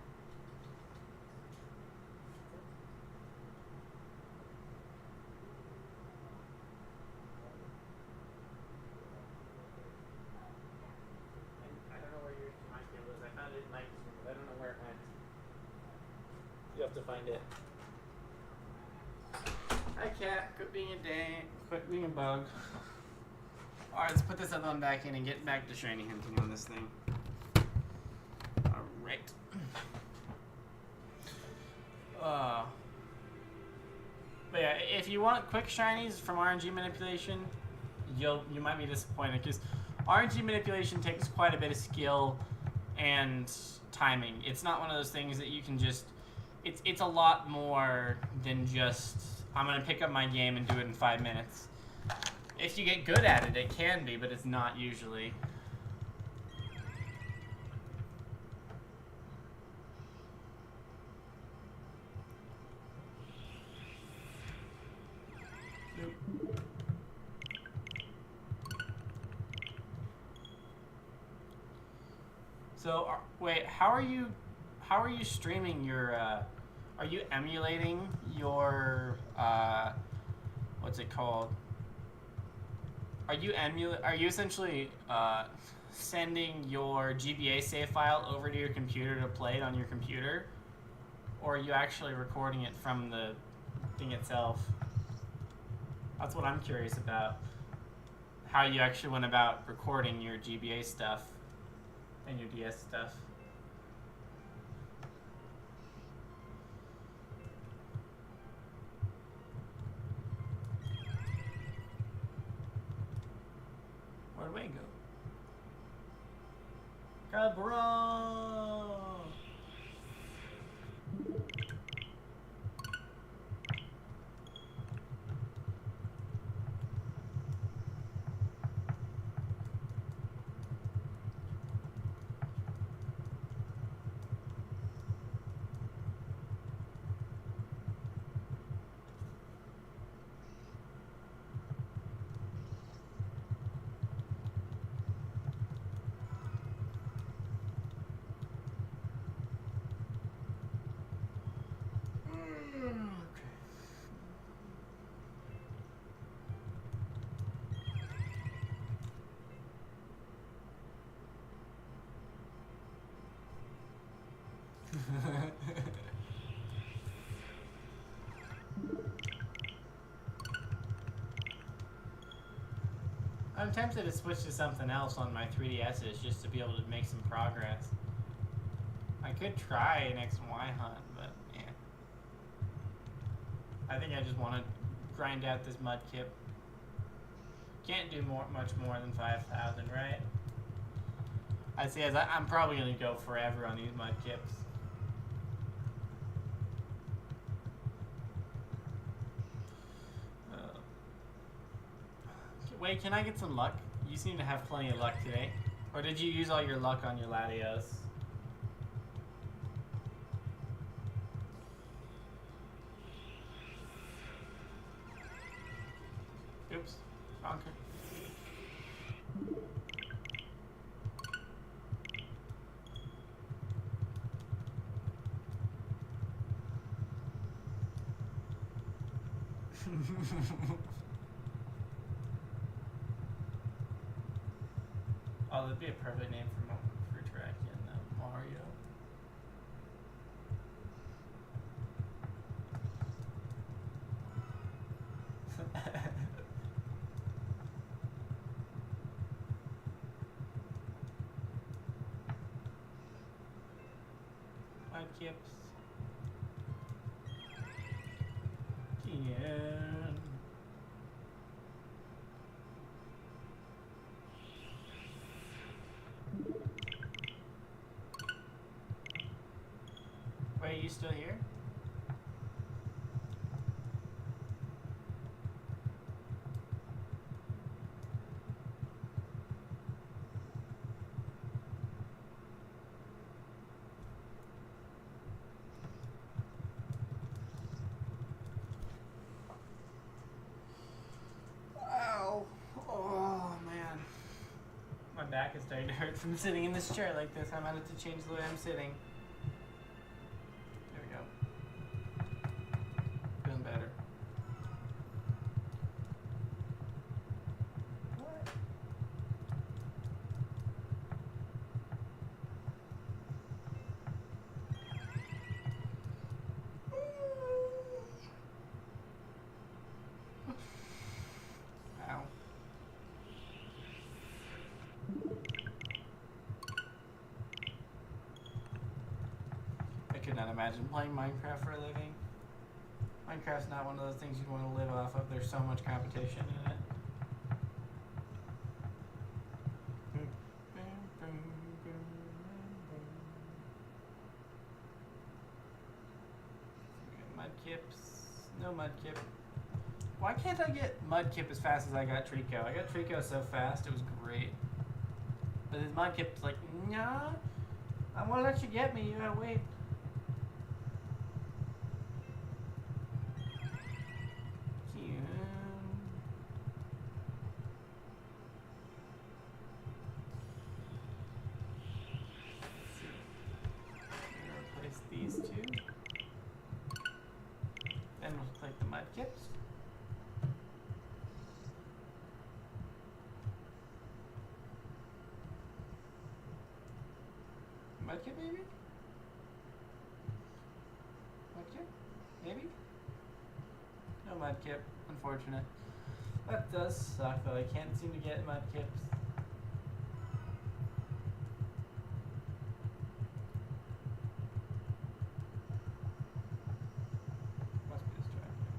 Speaker 1: I don't know where your mic cable is. I found it in my room, but I don't know where it went. You have to find it. Hi, cat. Quit being a quit being a bug. Alright, let's put this other one back in and get back to shiny hunting on this thing. Alright. But yeah, if you want quick shinies from RNG manipulation, you might be disappointed because RNG manipulation takes quite a bit of skill and timing. It's not one of those things that you can just. It's a lot more than just I'm gonna pick up my game and do it in 5 minutes. If you get good at it, it can be, but it's not usually. So wait, how are you streaming your? Are you emulating your? What's it called? Are you essentially sending your GBA save file over to your computer to play it on your computer, or are you actually recording it from the thing itself? That's what I'm curious about. How you actually went about recording your GBA stuff and your DS stuff. Where'd Wayne go? Cabron! I'm tempted to switch to something else on my 3DSs just to be able to make some progress. I could try an X and Y hunt, but yeah. I think I just want to grind out this mudkip. Can't do much more than 5,000, right? I see. I'm probably gonna go forever on these mudkips. Wait, can I get some luck? You seem to have plenty of luck today. Or did you use all your luck on your Latios? Oops. Conquer. Oh, that'd be a perfect name for track in Mario. Mudkips. Again. Wait, are you still here? Ow. Oh, man. My back is starting to hurt from sitting in this chair like this. I might have to change the way I'm sitting. There we go. Feeling better. What? Ow. I could not imagine playing Minecraft for a living. Minecraft's not one of those things you'd want to live off of. There's so much competition in it. Mudkips. No mudkip. Why can't I get mudkip as fast as I got Trico? I got Trico so fast, it was great. But his mudkip's like, nah, I want to let you get me, you gotta wait. Replace these two. Then we'll take the mudkips. Mudkip maybe? Mudkip? Maybe? No mudkip, unfortunate. That does suck though, I can't seem to get mudkips. Must be distracting.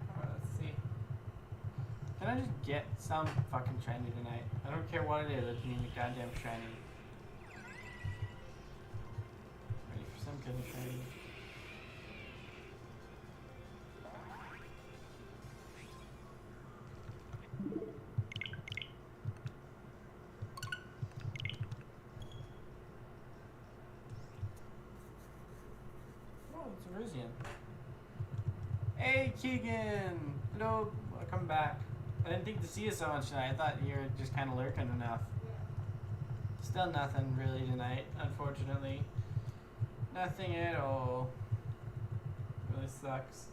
Speaker 1: Alright, let's see. Can I just get some fucking shiny tonight? I don't care what it is, I just need a goddamn shiny. Ready for some kind of shiny. Oh, it's a Rusian. Hey, Keegan! Hello, welcome back. I didn't think to see you so much tonight. I thought you were just kind of lurking enough. Still nothing really tonight, unfortunately. Nothing at all. Really sucks.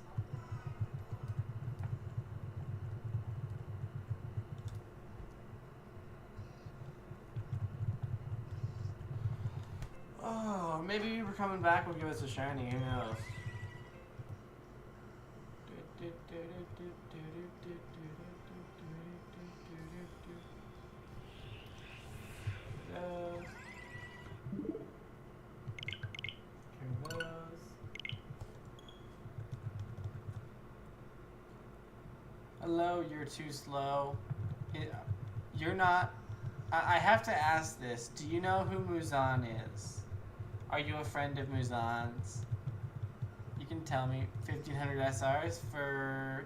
Speaker 1: Oh, maybe we were coming back will give us a shiny. Who knows? Hello, you're too slow. You're not. I have to ask this. Do you know who Muzan is? Are you a friend of Muzan's? You can tell me. 1500 SRs for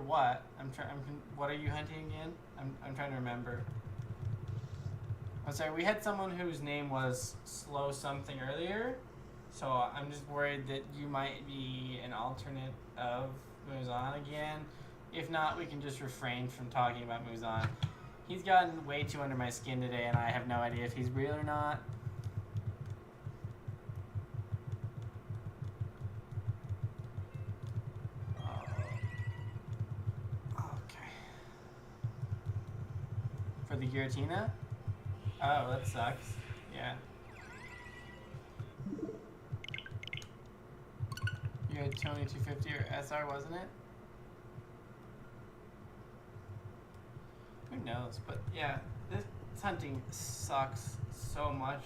Speaker 1: what? What are you hunting again? I'm trying to remember. I'm sorry. We had someone whose name was Slow something earlier, so I'm just worried that you might be an alternate of Muzan again. If not, we can just refrain from talking about Muzan. He's gotten way too under my skin today, and I have no idea if he's real or not. Okay. For the Giritina? Oh, that sucks. Yeah. You had Tony 250 or SR, wasn't it? Who knows? But yeah, this hunting sucks so much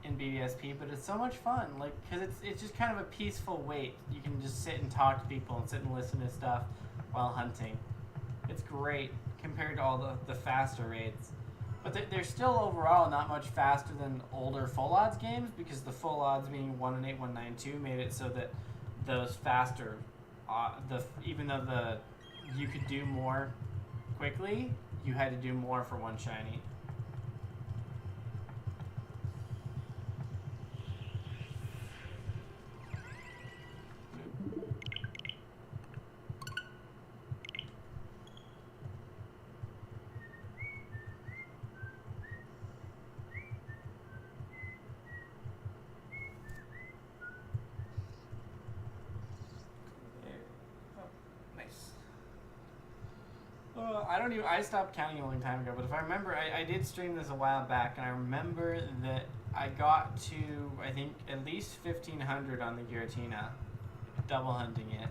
Speaker 1: in BDSP, but it's so much fun. Like, cause it's just kind of a peaceful wait. You can just sit and talk to people and sit and listen to stuff while hunting. It's great compared to all the faster raids. But they're still overall not much faster than older full odds games, because the full odds being 1-in-8, 1-9-2 made it so that those faster, even though you could do more quickly, you had to do more for one shiny. I stopped counting a long time ago, but if I remember, I did stream this a while back, and I remember that I got to, I think, at least 1500 on the Giritina, double hunting it.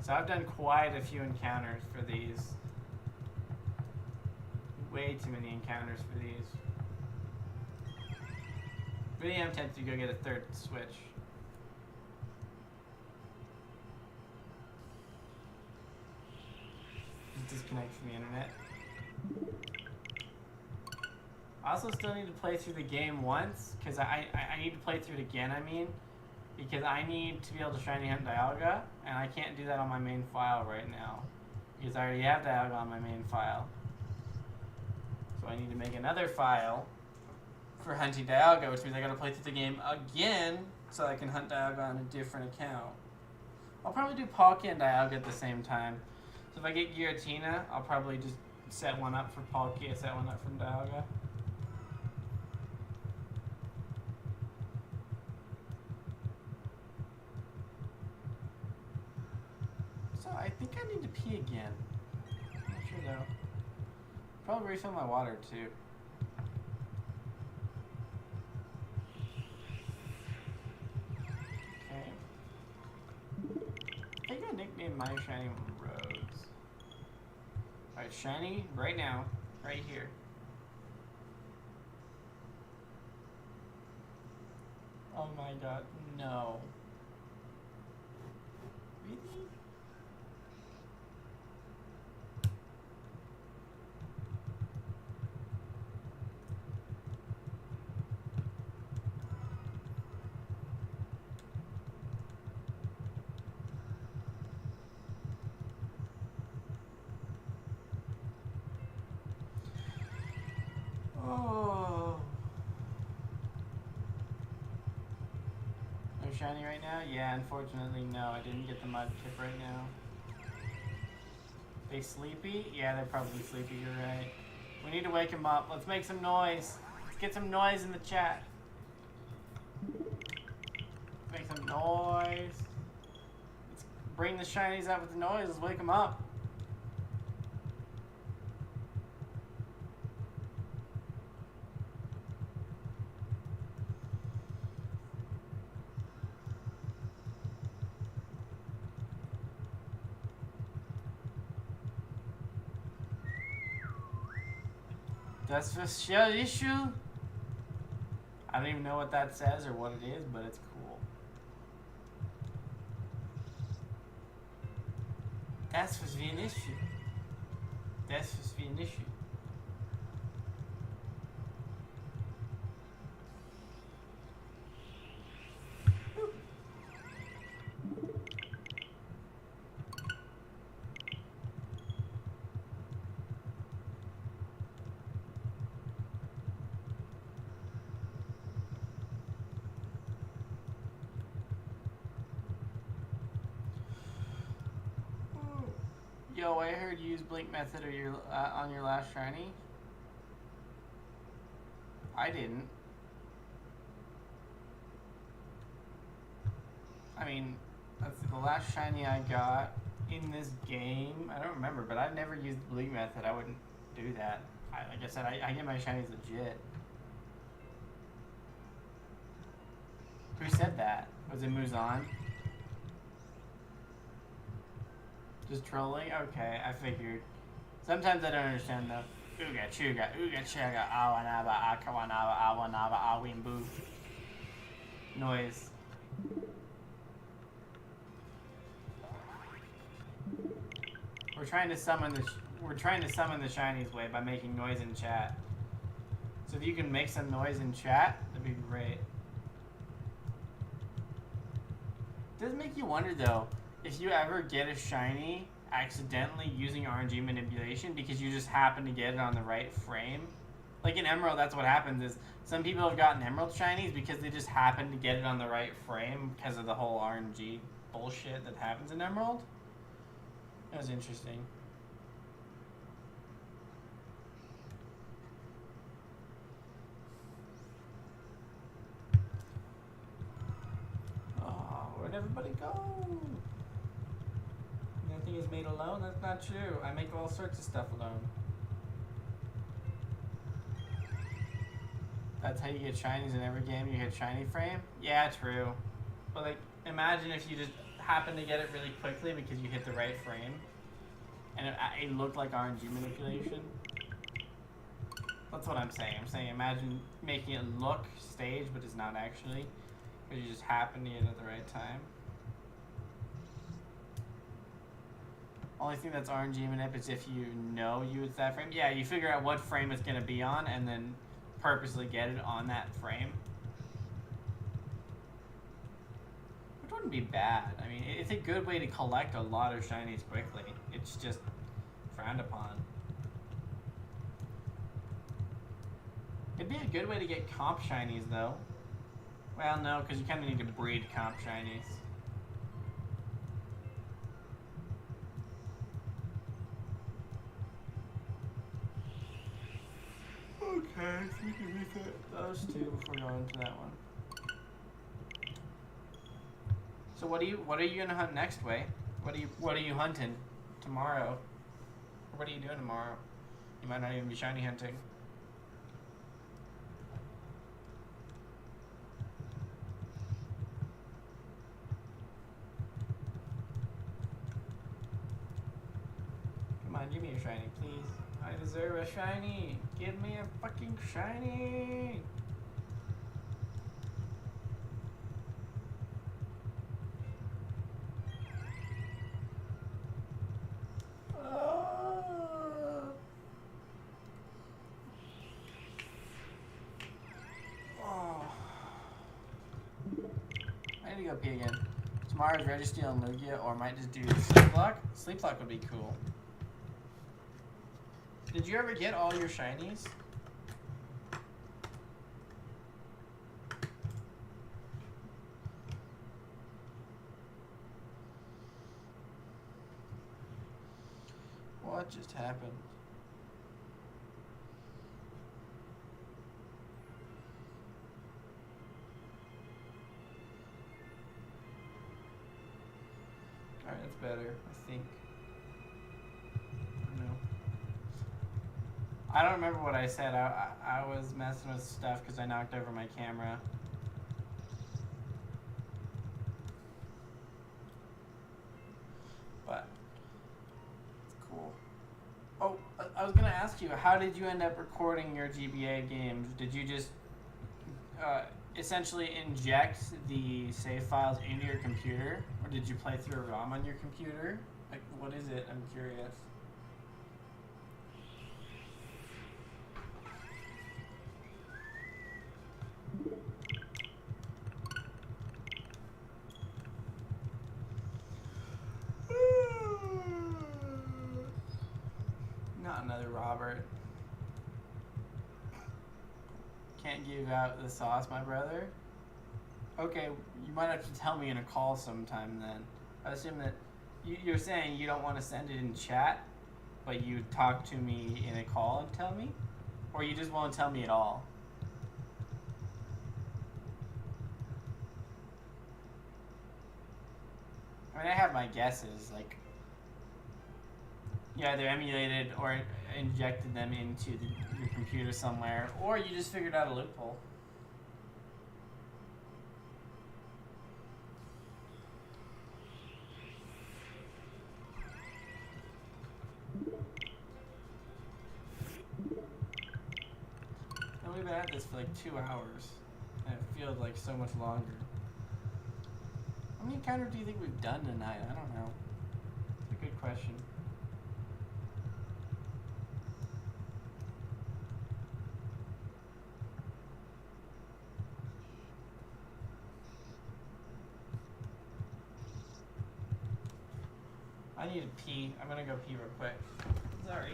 Speaker 1: So I've done quite a few encounters for these. Way too many encounters for these. Really am tempted to go get a third switch. Disconnect from the internet. I also still need to play through the game once, because I need to play through it again, because I need to be able to shiny hunt Dialga, and I can't do that on my main file right now, because I already have Dialga on my main file. So I need to make another file for hunting Dialga, which means I gotta play through the game again, so I can hunt Dialga on a different account. I'll probably do Palkia and Dialga at the same time. So if I get Giratina, I'll probably just set one up for Palkia, set one up from Dialga. So I think I need to pee again. I'm not sure though. Probably refill my water too. Okay. I think I nicknamed my shiny one Rose. Alright, shiny right now, right here. Oh my god, no. Really? Oh. No shiny right now? Yeah, unfortunately, no. I didn't get the mud tip right now. They sleepy? Yeah, they're probably sleepy, you're right. We need to wake them up. Let's make some noise. Let's get some noise in the chat. Make some noise. Let's bring the shinies out with the noise. Let's wake them up. That's just your issue. I don't even know what that says or what it is, but it's cool. Das was wie ein issue. Das was wie ein issue. Yo, I heard you use blink method or your on your last shiny. I didn't. I mean, that's the last shiny I got in this game. I don't remember, but I've never used the blink method. I wouldn't do that. Like I said, I get my shinies legit. Who said that? Was it Muzan? Just trolling? Okay, I figured. Sometimes I don't understand though. Ooga chuga, ooga chaga, awanaba, akawanaba, awanaba, awimbu. Noise. We're trying to summon the shinies way by making noise in chat. So if you can make some noise in chat, that'd be great. It does make you wonder though, if you ever get a shiny accidentally using RNG manipulation because you just happen to get it on the right frame. Like in Emerald, that's what happens is some people have gotten Emerald shinies because they just happen to get it on the right frame because of the whole RNG bullshit that happens in Emerald. That was interesting. Oh, where'd everybody go? Nothing is made alone? That's not true. I make all sorts of stuff alone. That's how you get shinies in every game you hit shiny frame? Yeah, true. But like, imagine if you just happen to get it really quickly because you hit the right frame. And it looked like RNG manipulation. That's what I'm saying. I'm saying imagine making it look staged, but it's not actually. Because you just happen to get it at the right time. Only thing that's RNG manip is if you know you it's that frame. Yeah, you figure out what frame it's going to be on and then purposely get it on that frame. Which wouldn't be bad. I mean, it's a good way to collect a lot of shinies quickly. It's just frowned upon. It'd be a good way to get comp shinies, though. Well, no, because you kind of need to breed comp shinies. Okay, so we can reset those two before going to that one. So what are you gonna hunt next, Way? What are you hunting tomorrow? Or what are you doing tomorrow? You might not even be shiny hunting. Come on, give me a shiny, please. I deserve a shiny. Give me a fucking shiny. I need to go pee again. Tomorrow's Registeel and Lugia, or I might just do Sleep Block. Sleep Block would be cool. Did you ever get all your shinies? What just happened? Alright, that's better, I think. I don't remember what I said. I was messing with stuff because I knocked over my camera. But it's cool. Oh, I was was gonna ask you, how did you end up recording your GBA games? Did you just essentially inject the save files into your computer, or did you play through a ROM on your computer? Like, what is it? I'm curious. Not another Robert. Can't give out the sauce, my brother. Okay, you might have to tell me in a call sometime then. I assume that you're saying you don't want to send it in chat, but you talk to me in a call and tell me? Or you just won't tell me at all? I mean, I have my guesses, like, you either emulated or injected them into your computer somewhere, or you just figured out a loophole. And we've been at this for like 2 hours, and it feels like so much longer. How many encounters do you think we've done tonight? I don't know. It's a good question. I need to pee. I'm gonna go pee real quick. Sorry.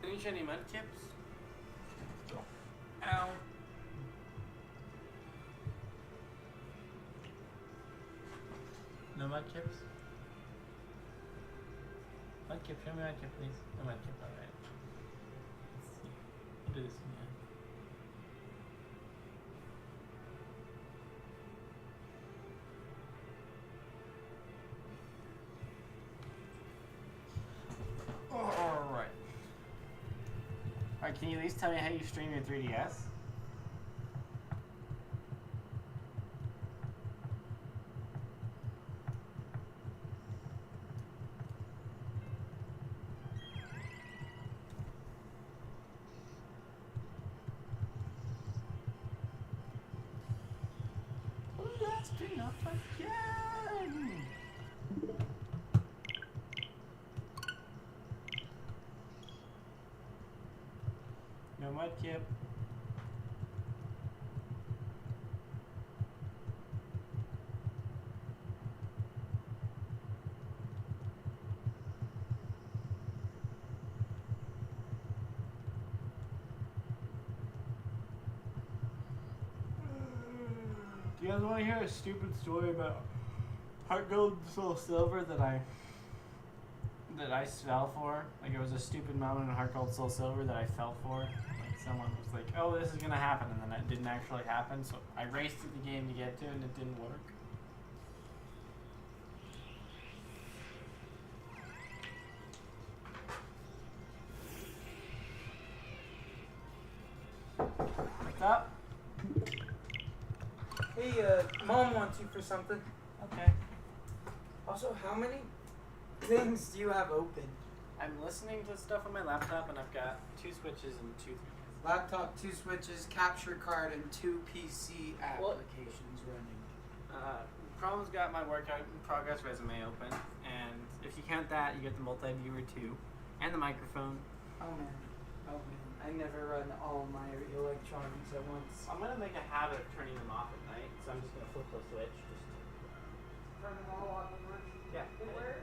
Speaker 1: Didn't you any mudkips? Ow. No mudkips? Mudkip, show me mudkip, please. No mudkip, alright. Let's see. We'll do this again. Alright, can you at least tell me how you stream your 3DS? Blasting up again! No mudkip. Do you guys want to hear a stupid story about Heart Gold Soul Silver that I fell for? Like, it was a stupid moment in Heart Gold Soul Silver that I fell for. Like, someone was like, oh, this is gonna happen, and then it didn't actually happen, so I raced through the game to get to it, and it didn't work. What's up?
Speaker 3: Hey, Mom wants you for something.
Speaker 1: Okay.
Speaker 3: Also, how many things do you have open?
Speaker 1: I'm listening to stuff on my laptop, and I've got 2 switches and 2 3ds.
Speaker 3: Laptop, 2 switches, capture card, and 2 PC applications running.
Speaker 1: Chrome's got my workout in progress resume open, and if you count that, you get the multi-viewer too, and the microphone.
Speaker 3: Oh man. I never run all my electronics at once.
Speaker 1: I'm gonna make a habit of turning them off at night, so I'm just gonna flip the switch.
Speaker 3: turn them all off at once?
Speaker 1: Yeah.
Speaker 2: Where?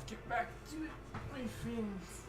Speaker 1: Get back to it, my friends.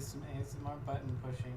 Speaker 1: some ASMR button pushing.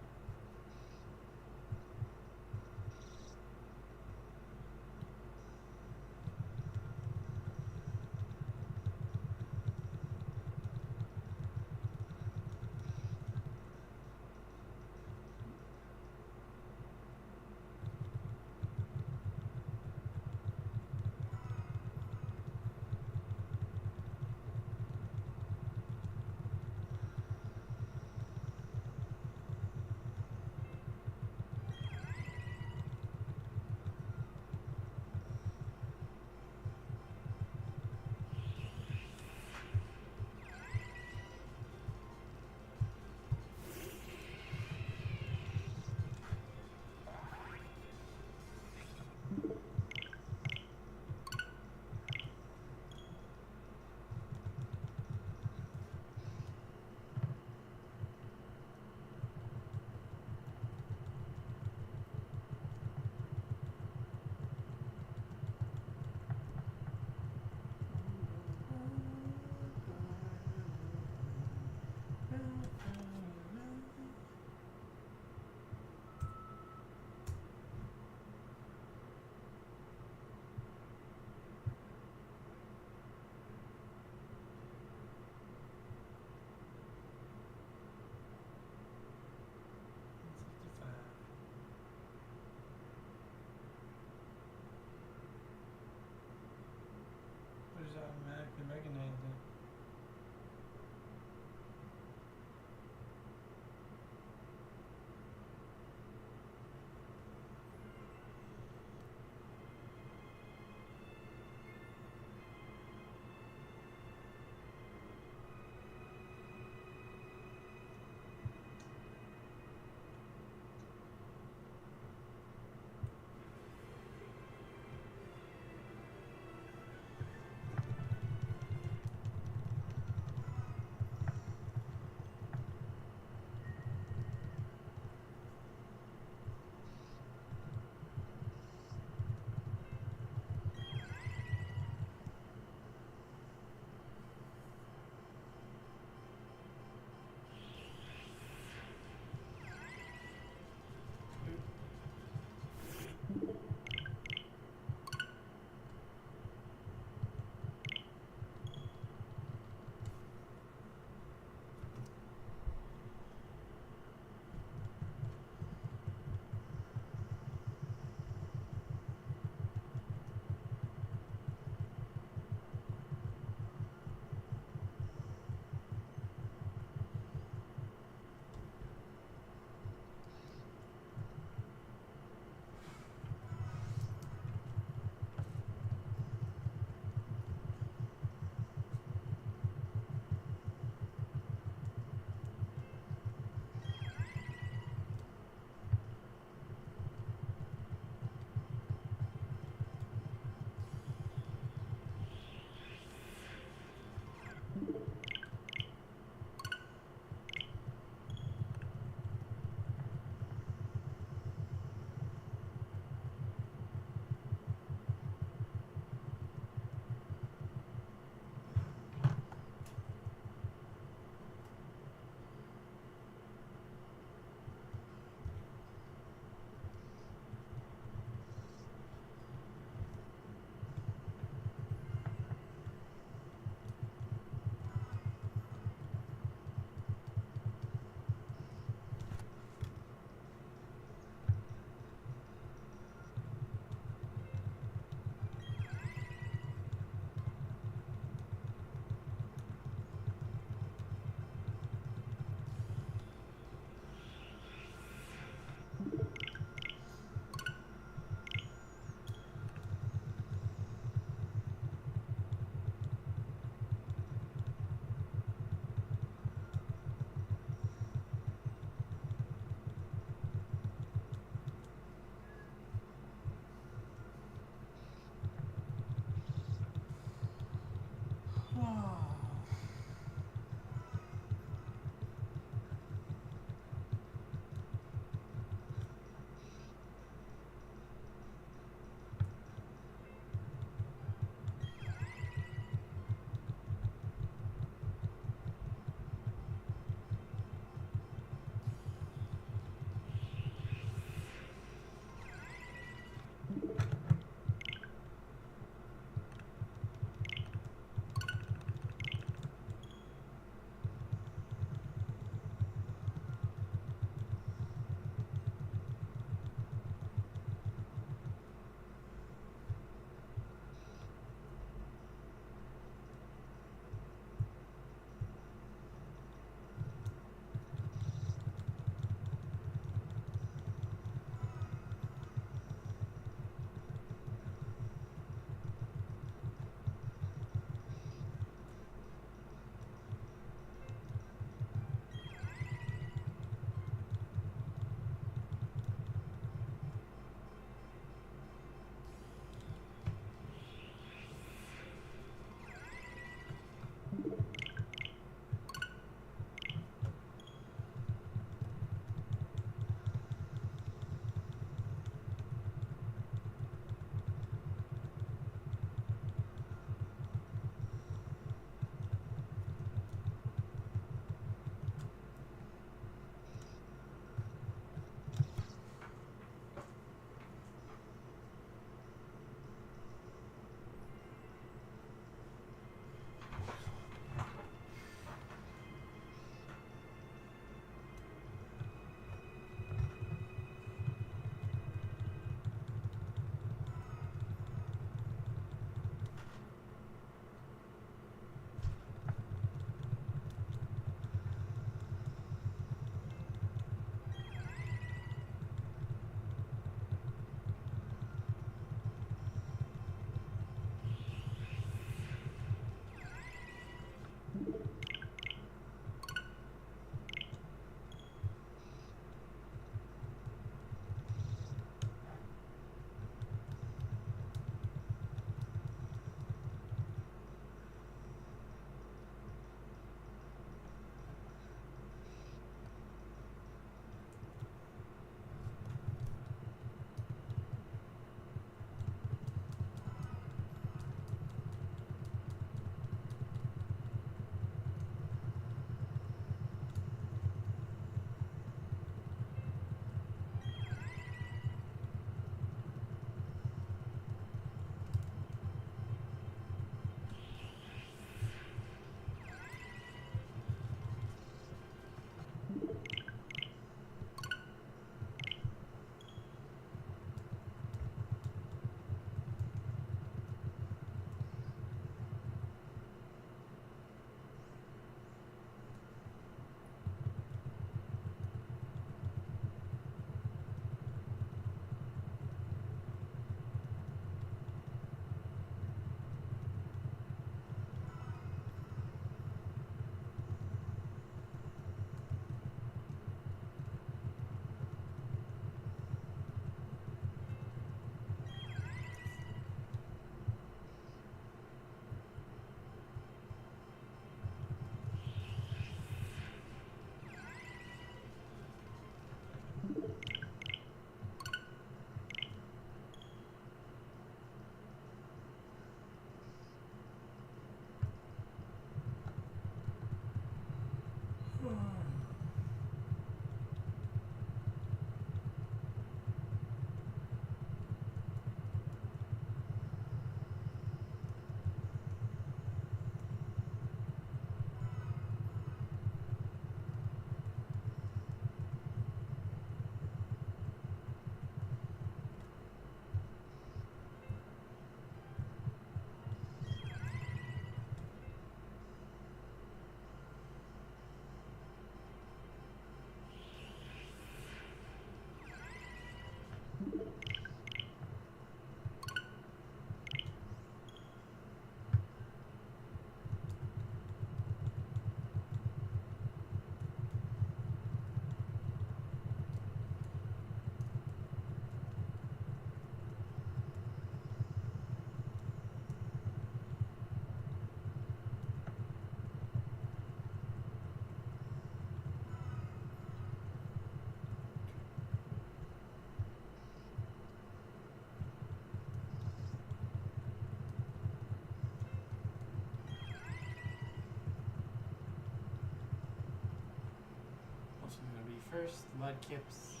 Speaker 1: first, Mudkip's